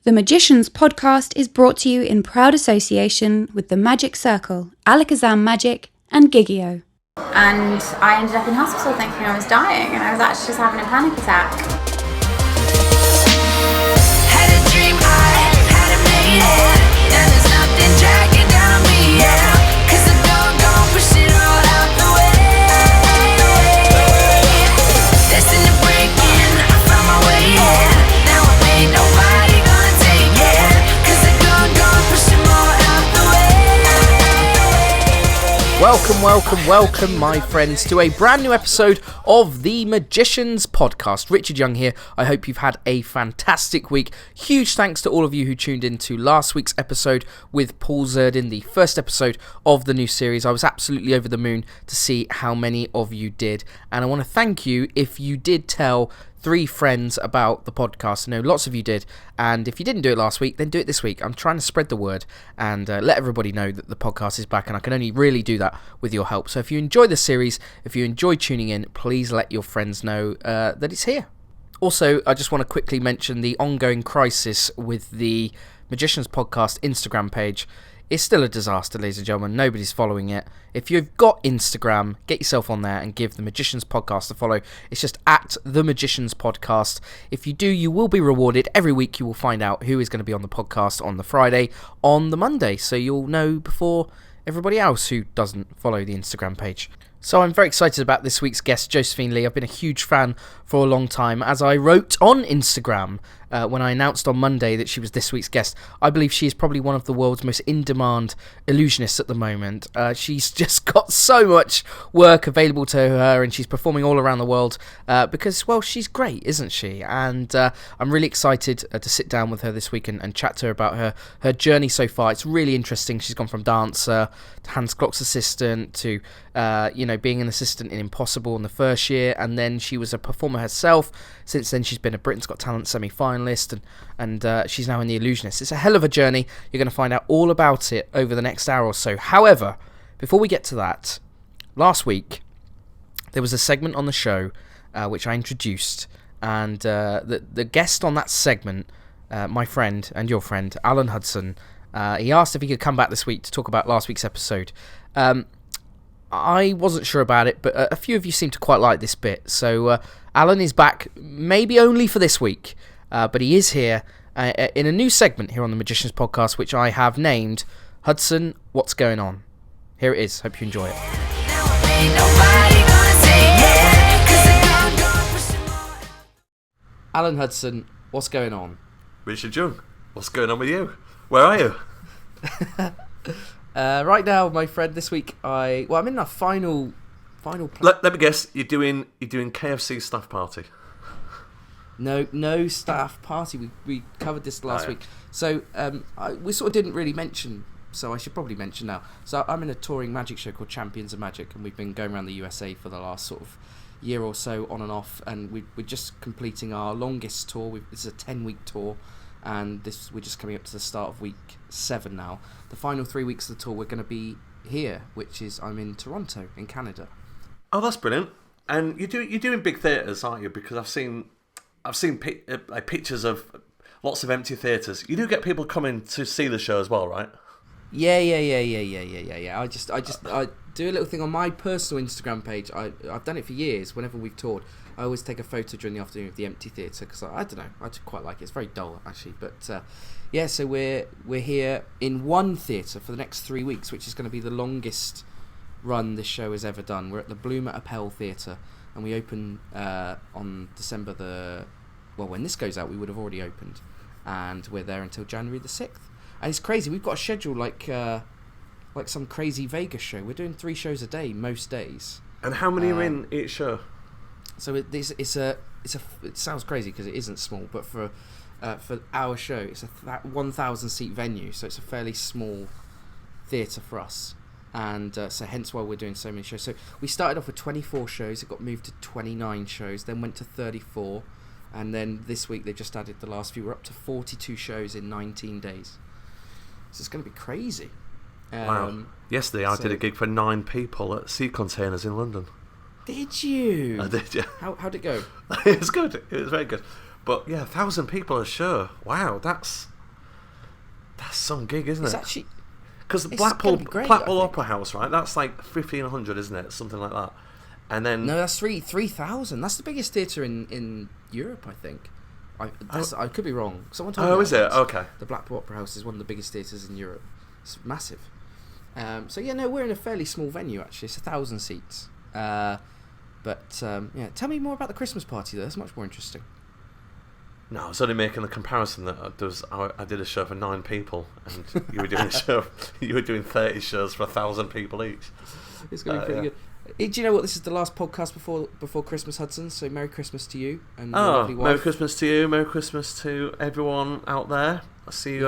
The Magicians podcast is brought to you in proud association with the Magic Circle, Alakazam Magic and Gigio. And I ended up in hospital thinking I was dying, and I was actually just having a panic attack. Had a dream, I had it made it. Now there's nothing dragging down me, yeah. 'Cause the don't push it all out the way. Destined to break in, I found my way, yeah. Now I ain't nobody gonna take it. 'Cause the don't push them all out the way. Welcome, my friends, to a brand new episode of the Magicians podcast. Richard Young here. I hope you've had a fantastic week. Huge thanks to all of you who tuned in to last week's episode with Paul Zerdin, the first episode of the new series. I was absolutely over the moon to see how many of you did. And I want to thank you if you did tell 3 friends about the podcast. I know lots of you did, and if you didn't do it last week, then do it this week. I'm trying to spread the word and let everybody know that the podcast is back, and I can only really do that with your help. So if you enjoy the series, if you enjoy tuning in, please let your friends know that it's here. Also, I just want to quickly mention the ongoing crisis with the Magicians podcast Instagram page. It's still a disaster, ladies and gentlemen. Nobody's following it. If you've got Instagram, get yourself on there and give the Magicians Podcast a follow. It's just at the Magicians Podcast. If you do, you will be rewarded. Every week you will find out who is going to be on the podcast on the Friday, on the Monday. So you'll know before everybody else who doesn't follow the Instagram page. So I'm very excited about this week's guest, Josephine Lee. I've been a huge fan for a long time. As I wrote on Instagram when I announced on Monday that she was this week's guest, I believe she is probably one of the world's most in-demand illusionists at the moment. She's just got so much work available to her, and she's performing all around the world because, well, she's great, isn't she? And I'm really excited to sit down with her this week and chat to her about her journey so far. It's really interesting. She's gone from dancer to Hans Klok's assistant to being an assistant in Impossible in the first year, and then she was a performer herself. Since then, she's been a Britain's Got Talent semi-finalist, and she's now in the Illusionists. It's a hell of a journey. You're going to find out all about it over the next hour or so. However, before we get to that, last week there was a segment on the show which I introduced, and the guest on that segment, my friend and your friend, Alan Hudson, he asked if he could come back this week to talk about last week's episode. I wasn't sure about it, but a few of you seem to quite like this bit. So Alan is back, maybe only for this week, but he is here in a new segment here on the Magicians Podcast, which I have named Hudson, What's Going On? Here it is. Hope you enjoy it. Alan Hudson, what's going on? Richard Young, what's going on with you? Where are you? Right now, my friend, this week I'm in our final. Let me guess. You're doing KFC staff party. No staff party. We covered this last week, so we sort of didn't really mention. So I should probably mention now. So I'm in a touring magic show called Champions of Magic, and we've been going around the USA for the last sort of year or so, on and off. And we're just completing our longest tour. This is a 10-week tour. And we're just coming up to the start of week 7 now. The final 3 weeks of the tour, we're going to be here, which is I'm in Toronto, in Canada. Oh, that's brilliant! And you're doing big theatres, aren't you? Because I've seen pictures of lots of empty theatres. You do get people coming to see the show as well, right? Yeah. I do a little thing on my personal Instagram page. I've done it for years. Whenever we've toured, I always take a photo during the afternoon of the empty theatre because I don't know, I just quite like it. It's very dull actually, but so we're here in one theatre for the next 3 weeks, which is going to be the longest run this show has ever done. We're at the Bloomer Appel Theatre, and we open on December when this goes out, we would have already opened, and we're there until January the 6th. And it's crazy. We've got a schedule like some crazy Vegas show. We're doing 3 shows a day most days. And how many are in each show? So it sounds crazy because it isn't small, but for our show, it's a 1,000 seat venue, so it's a fairly small theatre for us, and so hence why we're doing so many shows. So we started off with 24 shows, it got moved to 29 shows, then went to 34, and then this week they just added the last few. We're up to 42 shows in 19 days. So it's going to be crazy. Wow. Yesterday I did a gig for 9 people at Sea Containers in London. Did you? I did, yeah. How'd it go? It was good. It was very good. But yeah, 1,000 people a show. Wow, that's That's some gig, isn't It's it? actually Because it's Blackpool gonna be great, I Blackpool think. Opera House, right? That's like 1,500, isn't it? Something like that. And then no, that's 3,000. That's the biggest theatre in Europe, I think. I could be wrong. Someone told me. oh, is it? once. Okay. The Blackpool Opera House is one of the biggest theatres in Europe. It's massive. So yeah, no, we're in a fairly small venue actually. It's 1,000 seats. Yeah, tell me more about the Christmas party though. That's much more interesting. No, I was only making the comparison that I did a show for 9 people, and you were doing you were doing 30 shows for 1,000 people each. It's going to be pretty good. Do you know what? This is the last podcast before Christmas, Hudson. So Merry Christmas to you and your lovely wife. Merry Christmas to you. Merry Christmas to everyone out there. I see you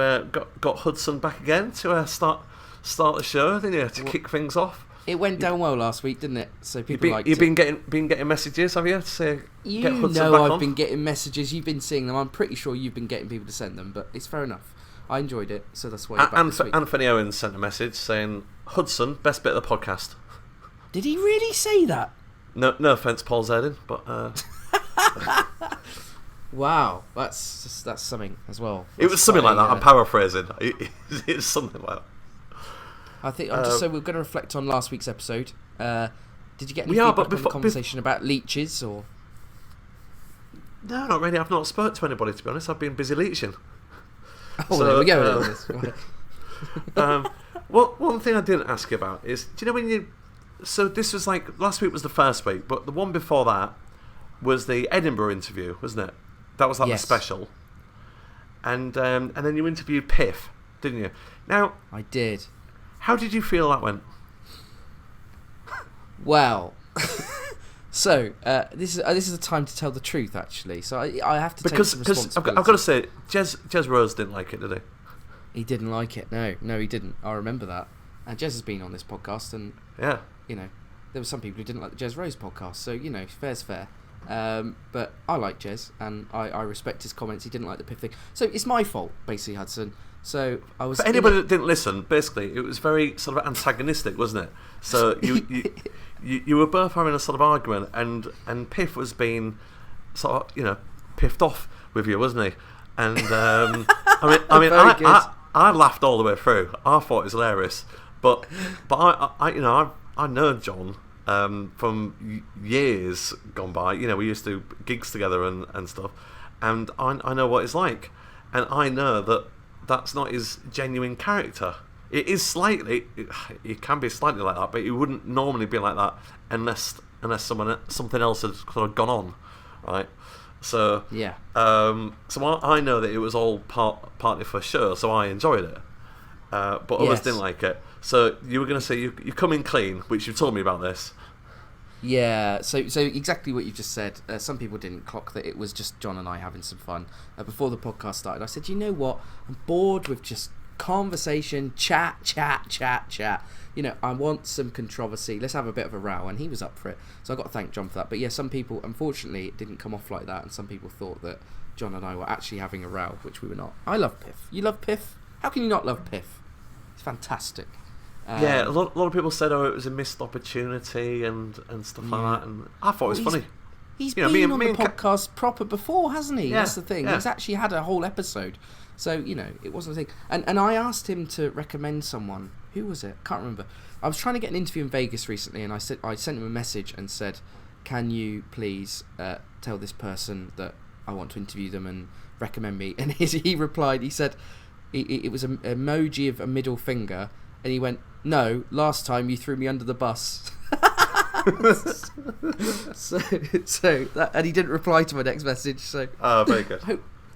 got Hudson back again to start the show, didn't you? To kick things off. It went down well last week, didn't it? So people liked You've it. been getting messages, have you? To say get Hudson know back I've on? been getting messages. You've been seeing them. I'm pretty sure you've been getting people to send them, but it's fair enough. I enjoyed it, so that's why you're back this week. Anthony Owens sent a message saying Hudson, best bit of the podcast. Did he really say that? No offense, Paul Zerdin, but Wow, that's something as well. it was something like that. I'm paraphrasing. It's something like that. I think so we're going to reflect on last week's episode. Did you get any We are, feedback but on the conversation about leeches or? No, not really. I've not spoke to anybody, to be honest. I've been busy leeching. Oh, So, there we go. Well, one thing I didn't ask you about is, do you know when you... So this was like... Last week was the first week, but the one before that was the Edinburgh interview, wasn't it? That was like Yes. the special. And then you interviewed Piff, didn't you? Now, I did. how did you feel that went? Well, so this is a time to tell the truth, actually. So I have to take some Because responsibility. I've got to say, Jez Rose didn't like it, did he? He didn't like it. No, he didn't. I remember that. And Jez has been on this podcast, and Yeah. you know, there were some people who didn't like the Jez Rose podcast. So you know, fair's fair. But I like Jez, and I respect his comments. He didn't like the Piff thing, so it's my fault, basically, Hudson. So I was. For anybody that didn't listen, basically, it was very sort of antagonistic, wasn't it? So you were both having a sort of argument, and Piff was being sort of, piffed off with you, wasn't he? And Very good. I laughed all the way through. I thought it was hilarious, but I know John from years gone by. We used to do gigs together and stuff, and I know what it's like, and I know that that's not his genuine character. It is slightly, it can be slightly like that, but it wouldn't normally be like that unless something else had sort of gone on, right? So Yeah. So I know that it was all partly for show, so I enjoyed it, but others Yes. didn't like it. So you were going to say you come in clean, which you told me about this. Yeah, so exactly what you just said. Some people didn't clock that it was just John and I having some fun. Before the podcast started, I said, you know what? I'm bored with just conversation, chat. I want some controversy. Let's have a bit of a row. And he was up for it. So I got to thank John for that. But yeah, some people, unfortunately, it didn't come off like that. And some people thought that John and I were actually having a row, which we were not. I love Piff. You love Piff? How can you not love Piff? It's fantastic. Yeah, a lot of people said, it was a missed opportunity and stuff like that, and I thought it was funny. He's You know, been me on the and podcast proper before, hasn't he? Yeah, That's the thing. yeah. He's actually had a whole episode. So, it wasn't a thing. And I asked him to recommend someone. Who was it? Can't remember. I was trying to get an interview in Vegas recently, and I sent him a message and said, can you please tell this person that I want to interview them and recommend me? And he replied, he said, it was an emoji of a middle finger, and he went, no, last time you threw me under the bus. And he didn't reply to my next message. So Very good.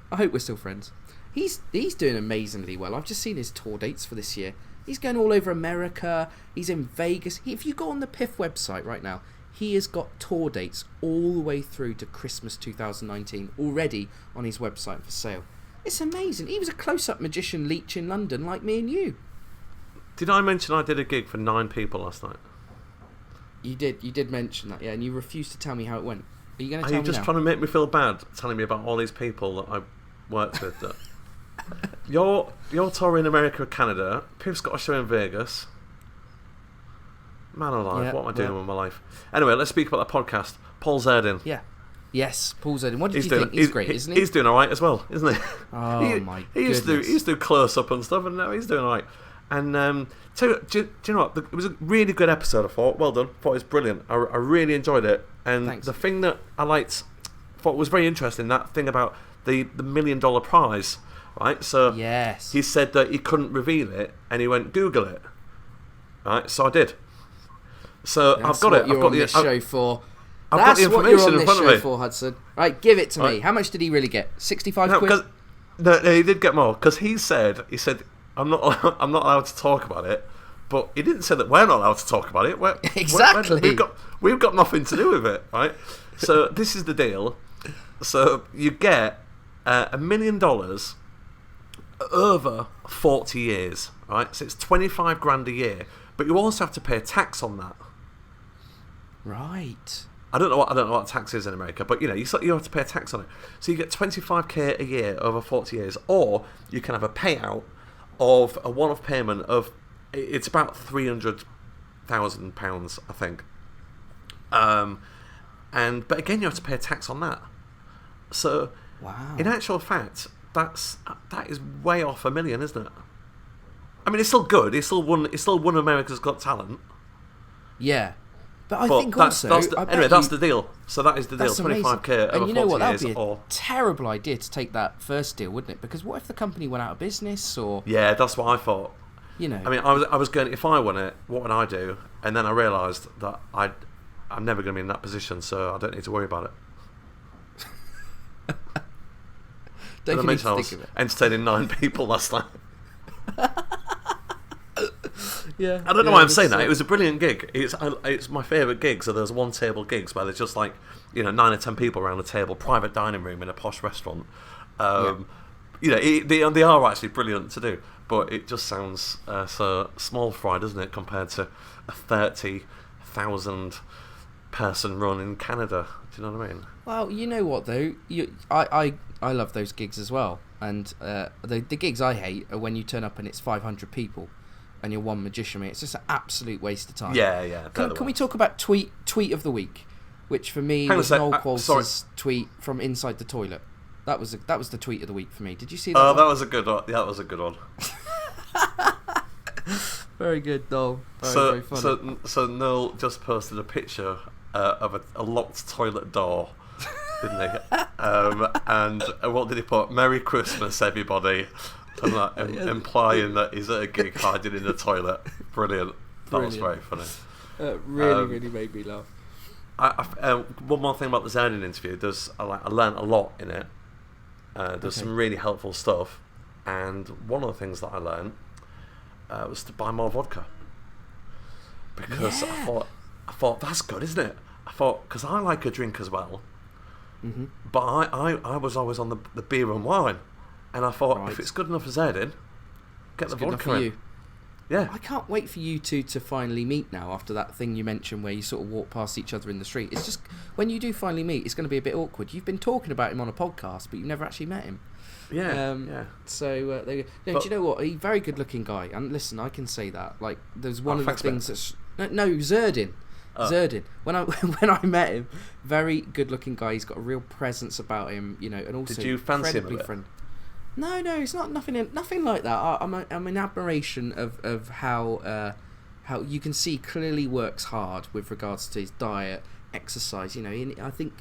I hope we're still friends. He's doing amazingly well. I've just seen his tour dates for this year. He's going all over America. He's in Vegas. If you go on the Piff website right now, he has got tour dates all the way through to Christmas 2019 already on his website for sale. It's amazing. He was a close-up magician leech in London like me and you. Did I mention I did a gig for 9 people last night? You did mention that, yeah, and you refused to tell me how it went. Are you going to Are tell you me just now? trying to make me feel bad, telling me about all these people that I worked with? That you're touring America and Canada. Piff's got a show in Vegas. Man alive, Yeah, what am I doing well- with my life? Anyway, let's speak about the podcast. Paul Zerdin. Yeah. Yes, Paul Zerdin. What did you think? He's great, isn't he? He's doing all right as well, isn't he? Oh my he used to do close up and stuff, and now he's doing all right. And do you know what? It was a really good episode. I thought, well done. Thought it was brilliant. I really enjoyed it. And Thanks. The thing that I thought was very interesting, that thing about the $1 million prize, right? So yes, he said that he couldn't reveal it, and he went Google it. Right, so I did. So That's I've got what it. You're I've got on the this show for. I've That's got the what you're information on in this front of show me. for, Hudson. Right, give it to me. Right. How much did he really get? 65 No, quid? 'cause- no, he did get more because he said I'm not allowed to talk about it, but he didn't say that we're not allowed to talk about it. Exactly. We've got nothing to do with it, right? So this is the deal. So you get $1 million over 40 years, right? So it's 25 grand a year, but you also have to pay tax on that. Right. I don't know what tax is in America, but you have to pay a tax on it. So you get 25k a year over 40 years, or you can have a payout of a one-off payment of it's about £300,000, I think. But again, you have to pay a tax on that. So Wow. in actual fact, that is way off $1 million, isn't it? I mean, it's still good. It's still won America's Got Talent. Yeah. But I But think that's also... that's the deal. So that is the deal. That's amazing. 25k over And you know 40 what? That years. would be a Or terrible idea to take that first deal, wouldn't it? Because what if the company went out of business or... yeah, that's what I thought. You know... I mean, I was going, if I won it, what would I do? And then I realised that I'm never going to be in that position, so I don't need to worry about it. don't I you need mentioned I to was think of it? entertaining 9 people last night. Yeah. I don't know why I'm saying that. It was a brilliant gig. It's my favourite gig. So there's one table gigs where there's just 9 or 10 people around the table, private dining room in a posh restaurant. They are actually brilliant to do, but it just sounds so small fry, doesn't it, compared to a 30,000 person run in Canada? Do you know what I mean? Well, you know what though, I love those gigs as well, and the gigs I hate are when you turn up and it's 500 people, and you're one magician. It's just an absolute waste of time. Yeah. Can we talk about tweet of the week, which for me Hang on a was sec, Noel sorry. Qualtz's tweet from inside the toilet. That was the tweet of the week for me. Did you see that? Oh, one? that was a good one. Yeah, that was a good one. Very good, Noel. Very funny. So Noel just posted a picture of a locked toilet door, didn't he? And what did he put? "Merry Christmas, everybody," and implying that he's at a gig hiding in the toilet. Brilliant. That was very funny. Really made me laugh. One more thing about the Zerdin interview. I learned a lot in it. There's some really helpful stuff, and one of the things that I learned was to buy more vodka, because I thought that's good, isn't it? I thought, because I like a drink as well, but I was always on the beer and wine, and I thought, if it's good enough for Zerdin, get the Good enough vodka for in. you. Yeah. I can't wait for you two to finally meet now after that thing you mentioned where you sort of walk past each other in the street. It's just, when you do finally meet, it's going to be a bit awkward. You've been talking about him on a podcast, but you've never actually met him. Yeah. So, there you go. No, do you know what? A very good looking guy. And listen, I can say that. Like, there's one of the thanks, things that's... No, Zerdin. Zerdin. When I met him, very good looking guy. He's got a real presence about him, and also Did you fancy him a incredibly bit? friendly. No, it's not nothing like that. I'm in admiration of how you can see clearly works hard with regards to his diet, exercise. I think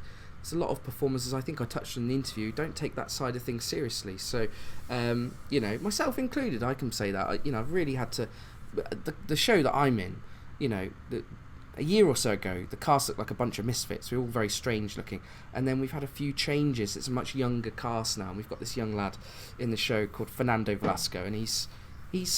there's a lot of performers, as I think I touched on in the interview, don't take that side of things seriously. So, myself included, I can say that. I've really had to. The show that I'm in, a year or so ago, the cast looked like a bunch of misfits. We're all very strange looking. And then we've had a few changes. It's a much younger cast now. And we've got this young lad in the show called Fernando Velasco. And he's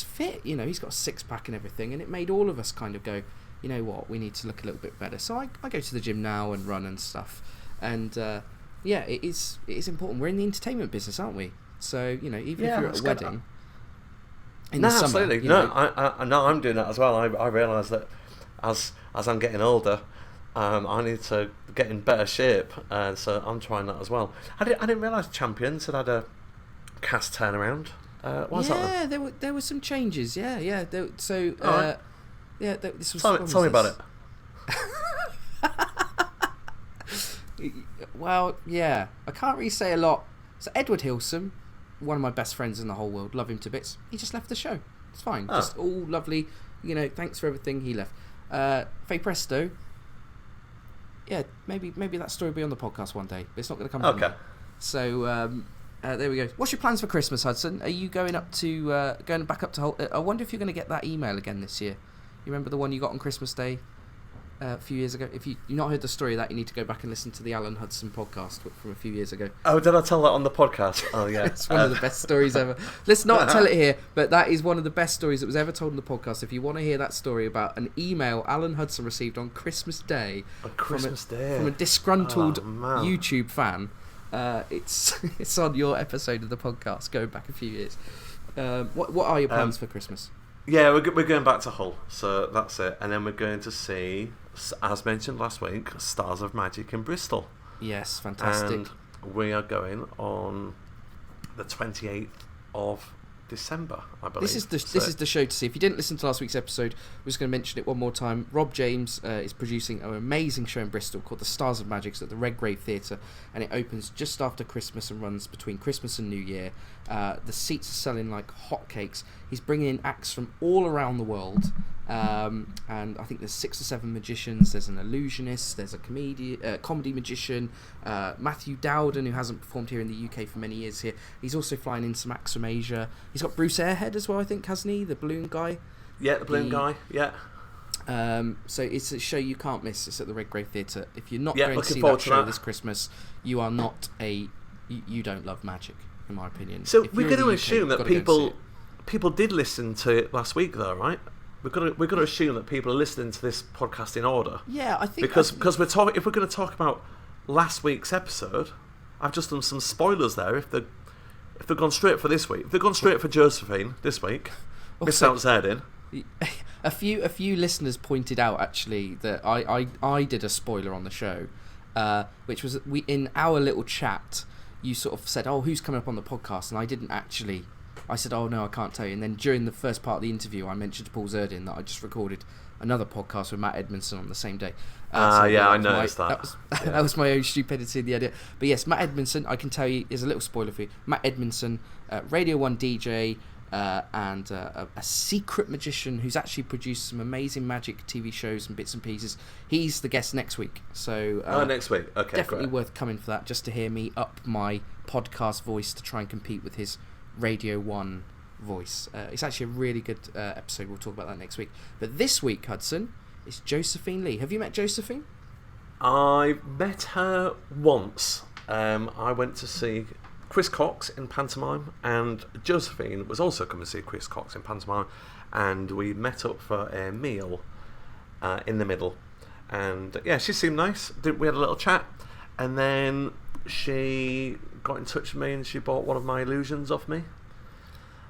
fit, he's got a six-pack and everything. And it made all of us kind of go, you know what, we need to look a little bit better. So I go to the gym now and run and stuff. And, it is important. We're in the entertainment business, aren't we? So, even if you're at a wedding... in the summer, absolutely. I'm doing that as well. I realise that as I'm getting older, I need to get in better shape, so I'm trying that as well. I didn't realise Champions had a cast turnaround. What's that? Yeah, there were some changes. Yeah. This was. Tell me about it. Well, yeah, I can't really say a lot. So Edward Hilson, one of my best friends in the whole world, love him to bits. He just left the show. It's fine, just all lovely. You know, thanks for everything. He left. Faye Presto. Yeah, maybe that story will be on the podcast one day, but it's not going to come. Okay. So there we go. What's your plans for Christmas, Hudson? Are you going back up to Hull? I wonder if you're going to get that email again this year. You remember the one you got on Christmas Day a few years ago? If you've not heard the story of that, you need to go back and listen to the Alan Hudson podcast from a few years ago. Oh, did I tell that on the podcast? Oh, yeah. It's one of the best stories ever. Let's not tell it here, but that is one of the best stories that was ever told on the podcast. If you want to hear that story about an email Alan Hudson received on Christmas Day, from a disgruntled YouTube fan, it's on your episode of the podcast, going back a few years. What are your plans for Christmas? Yeah, we're going back to Hull, so that's it. And then we're going to see, as mentioned last week, Stars of Magic in Bristol. Yes, fantastic. And we are going on the 28th of December, I believe. This is the show to see. If you didn't listen to last week's episode, we're just going to mention it one more time. Rob James is producing an amazing show in Bristol called the Stars of Magic at the Redgrave Theatre, and it opens just after Christmas and runs between Christmas and New Year. The seats are selling like hotcakes. He's bringing in acts from all around the world, and I think there's 6 or 7 magicians. There's an illusionist, there's a comedy magician, Matthew Dowden, who hasn't performed here in the UK for many years here. He's also flying in some acts from Asia. He's got Bruce Airhead as well, I think, hasn't he? The balloon guy. Yeah, the balloon guy, yeah. So it's a show you can't miss. It's at the Redgrave Theatre. If you're not going to see that show this Christmas, you are not you don't love magic, in my opinion. So if we're you're going to in the UK, assume you've that got to go and see people did listen to it last week, though, right? We're going to assume that people are listening to this podcast in order. Yeah, I think because we're talking. If we're going to talk about last week's episode, I've just done some spoilers there. If they've gone straight for this week, if they've gone straight for Josephine this week, missed out Zerdin. A few listeners pointed out actually that I did a spoiler on the show, which was in our little chat. You sort of said, "Oh, who's coming up on the podcast?" And I didn't actually. I said, "Oh no, I can't tell you." And then during the first part of the interview, I mentioned to Paul Zerdin that I just recorded another podcast with Matt Edmondson on the same day. I noticed that. That was my own stupidity in the edit. But yes, Matt Edmondson, I can tell you, is a little spoiler for you. Matt Edmondson, Radio 1 DJ, and a secret magician who's actually produced some amazing magic TV shows and bits and pieces. He's the guest next week. So next week. Okay, definitely great. worth coming for that, just to hear me up my podcast voice to try and compete with his Radio 1 voice. It's actually a really good episode. We'll talk about that next week. But this week, Hudson, it's Josephine Lee. Have you met Josephine? I met her once. I went to see Chris Cox in pantomime, and Josephine was also coming to see Chris Cox in pantomime, and we met up for a meal in the middle. And yeah, she seemed nice. We had a little chat, and then she got in touch with me and she bought one of my illusions off me.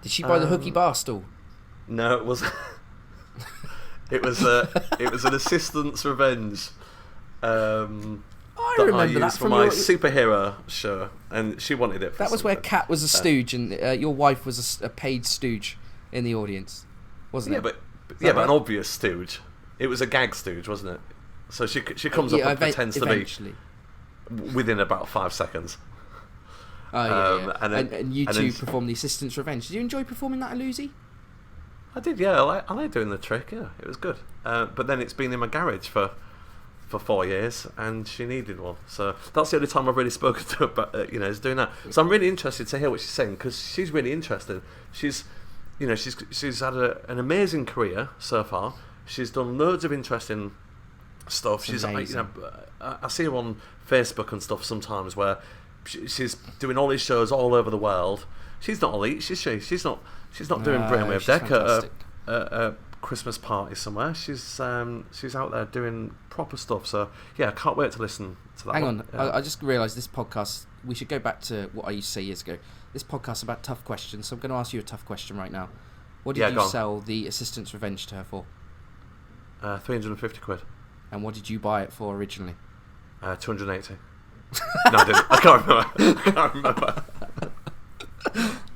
Did she buy the hooky bar stool? No, it was it was an assistant's revenge. I remember that from my superhero show, and she wanted it. That was where Kat was a stooge, and your wife was a paid stooge in the audience, wasn't it? But an obvious stooge. It was a gag stooge, wasn't it? So she comes up and pretends eventually. to be within about 5 seconds. Oh yeah. And you two performed the assistant's revenge. Did you enjoy performing that, Lucy? I did, yeah. I like doing the trick. Yeah, it was good. But then it's been in my garage for 4 years, and she needed one. So that's the only time I've really spoken to her about, is doing that. So I'm really interested to hear what she's saying, because she's really interested. She's had an amazing career so far. She's done loads of interesting stuff. I see her on Facebook and stuff sometimes where she's doing all these shows all over the world. She's not elite, she's not doing Brainwave Deck at a Christmas party somewhere. She's out there doing proper stuff. So yeah, I can't wait to listen to that. Hang on, Yeah. I just realised this podcast. We should go back to what I used to say years ago. This podcast is about tough questions. So I'm going to ask you a tough question right now. What did you sell the assistant's revenge to her for? 350 quid. And what did you buy it for originally? 280. No, I didn't. I can't remember.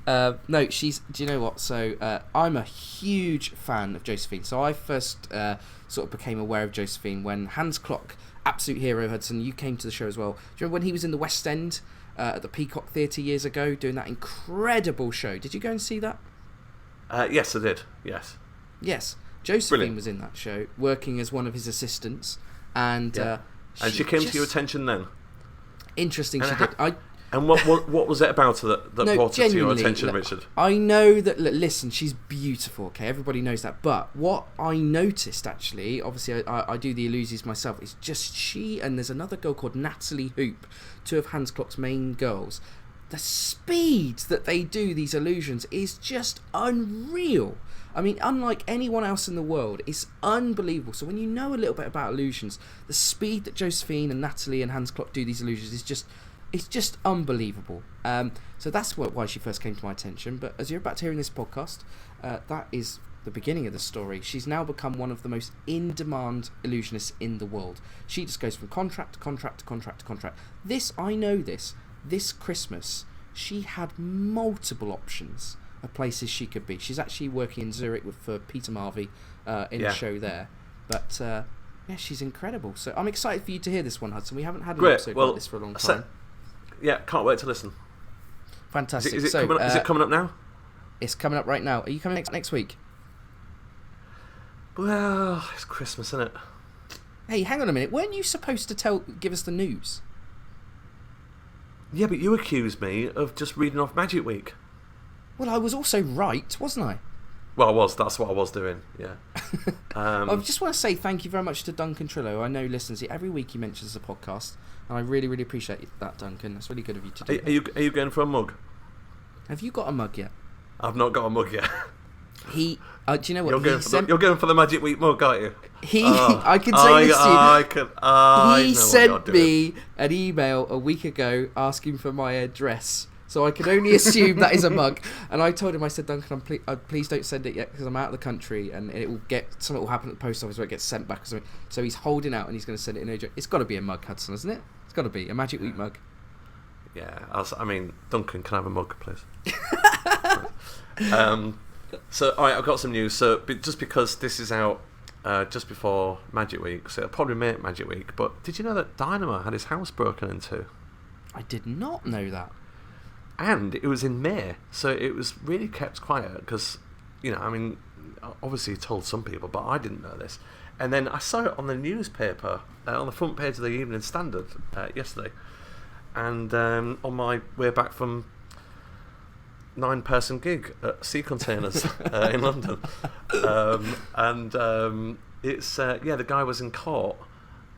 No, she's. Do you know what? So I'm a huge fan of Josephine. So I first sort of became aware of Josephine when Hans Klok, absolute hero, Hudson. You came to the show as well. Do you remember when he was in the West End at the Peacock Theatre years ago, doing that incredible show? Did you go and see that? Yes, I did. Yes. Yes, Josephine Brilliant. was in that show, working as one of his assistants, and And she came to your attention then. Interesting, And she ha- did. And what was it about her that No, brought it to your genuinely, attention, look, Richard? I know that. Listen, she's beautiful. Okay, everybody knows that. But what I noticed, actually, obviously, I do the Illusies myself. Is just she and there's another girl called Natalie Hoop, two of Hans Klok's main girls. The speed that they do these illusions is just unreal. I mean, unlike anyone else in the world, it's unbelievable. So when you know a little bit about illusions, the speed that Josephine and Natalie and Hans Klok do these illusions is just unbelievable. So that's why she first came to my attention. But as you're about to hear in this podcast, that is the beginning of the story. She's now become one of the most in-demand illusionists in the world. She just goes from contract to contract to contract to contract. I know this Christmas, she had multiple options of places she could be. She's actually working in Zurich for Peter Marvey in a show there. But yeah, she's incredible. So I'm excited for you to hear this one, Hudson. We haven't had an episode like this for a long time. Yeah, can't wait to listen. Fantastic. Is it coming up now? It's coming up right now. Are you coming next week? Well, it's Christmas, isn't it? Hey, hang on a minute. Weren't you supposed to give us the news? Yeah, but you accused me of just reading off Magic Week. Well, I was also right, wasn't I? Well, I was. That's what I was doing. Yeah. I just want to say thank you very much to Duncan Trillo. I know he listens every week. He mentions the podcast, and I really, really appreciate that, Duncan. That's really good of you to do. Are you going for a mug? Have you got a mug yet? I've not got a mug yet. Do you know what? You're going for the Magic Week mug, aren't you? I can say this to you. He sent me an email a week ago asking for my address. So I can only assume that is a mug. And I told him, I said, Duncan, please don't send it yet because I'm out of the country and something will happen at the post office where it gets sent back or something. So he's holding out and he's going to send it in a. It's got to be a mug, Hudson, isn't it? It's got to be a Magic Week mug. Yeah, I mean, Duncan, can I have a mug, please? So, all right, I've got some news. So, just because this is out just before Magic Week, so it'll probably make Magic Week. But did you know that Dynamo had his house broken into? I did not know that. And it was in May, so it was really kept quiet because, I mean, obviously he told some people, but I didn't know this. And then I saw it on the newspaper, on the front page of the Evening Standard yesterday. And on my way back from 9-person gig at Sea Containers in London. It's, the guy was in court.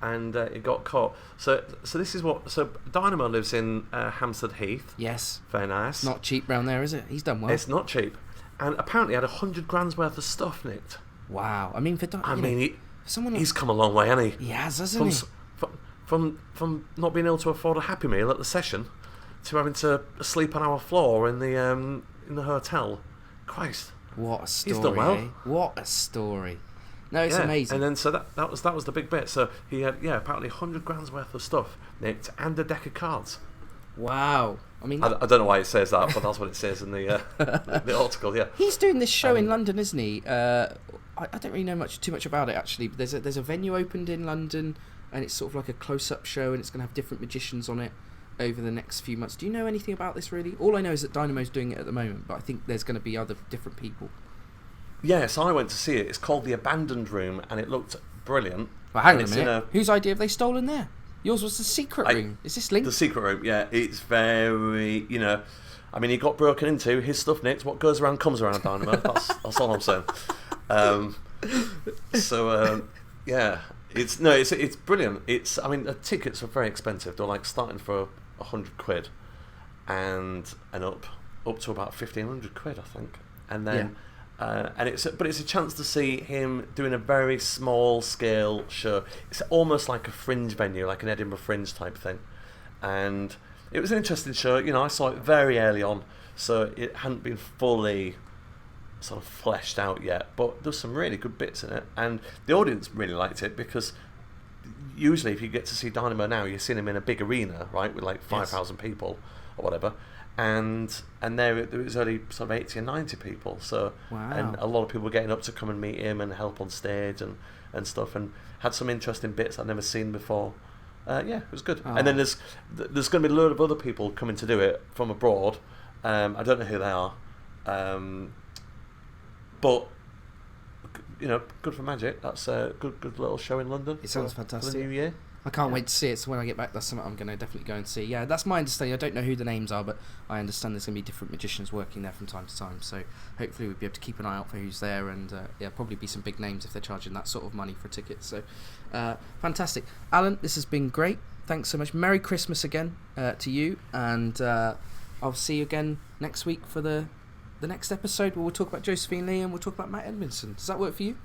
And it got caught. So this is what. So Dynamo lives in Hampstead Heath. Yes. Very nice. It's not cheap round there, is it? He's done well. It's not cheap, and apparently had 100 grand's worth of stuff nicked. Wow. I mean, he's come a long way, hasn't he? He has, hasn't he? From not being able to afford a Happy Meal at the session, to having to sleep on our floor in the hotel. Christ. What a story. He's done well. Eh? What a story. No, it's amazing. And then so that was the big bit. So he had apparently 100 grand's worth of stuff nicked and a deck of cards. Wow. I mean, I don't know why it says that, but that's what it says in the the article. Yeah. He's doing this show in London, isn't he? I don't really know too much about it actually. But there's a venue opened in London, and it's sort of like a close-up show, and it's going to have different magicians on it over the next few months. Do you know anything about this really? All I know is that Dynamo's doing it at the moment, but I think there's going to be other different people. Yes, I went to see it. It's called The Abandoned Room, and it looked brilliant. Well, hang on a minute. Whose idea have they stolen there? Yours was the secret room. Is this linked? The secret room, yeah. It's very, I mean, he got broken into. His stuff nicked. What goes around comes around, Dynamo. That's all I'm saying. Yeah. It's brilliant. I mean, the tickets are very expensive. They're like starting for £100 and up to about 1,500 quid, I think. And then... Yeah. It's a chance to see him doing a very small scale show. It's almost like a fringe venue, like an Edinburgh Fringe type thing, and it was an interesting show. I saw it very early on, so it hadn't been fully sort of fleshed out yet. But there's some really good bits in it, and the audience really liked it because usually if you get to see Dynamo now, you're seeing him in a big arena, right, with like 5,000 people or whatever. and there was only sort of 80 or 90 people. So Wow. and a lot of people were getting up to come and meet him and help on stage and stuff, and had some interesting bits I'd never seen before. Yeah, it was good. Oh. And then there's going to be a load of other people coming to do it from abroad. I don't know who they are, but good for Magic. That's a good little show in London. It sounds for fantastic. the new year. I can't wait to see it, so when I get back, that's something I'm going to definitely go and see. Yeah, that's my understanding. I don't know who the names are, but I understand there's going to be different magicians working there from time to time, so hopefully we'll be able to keep an eye out for who's there, and probably be some big names if they're charging that sort of money for tickets. So, fantastic. Alan, this has been great. Thanks so much. Merry Christmas again to you, and I'll see you again next week for the next episode where we'll talk about Josephine Lee and we'll talk about Matt Edmondson. Does that work for you?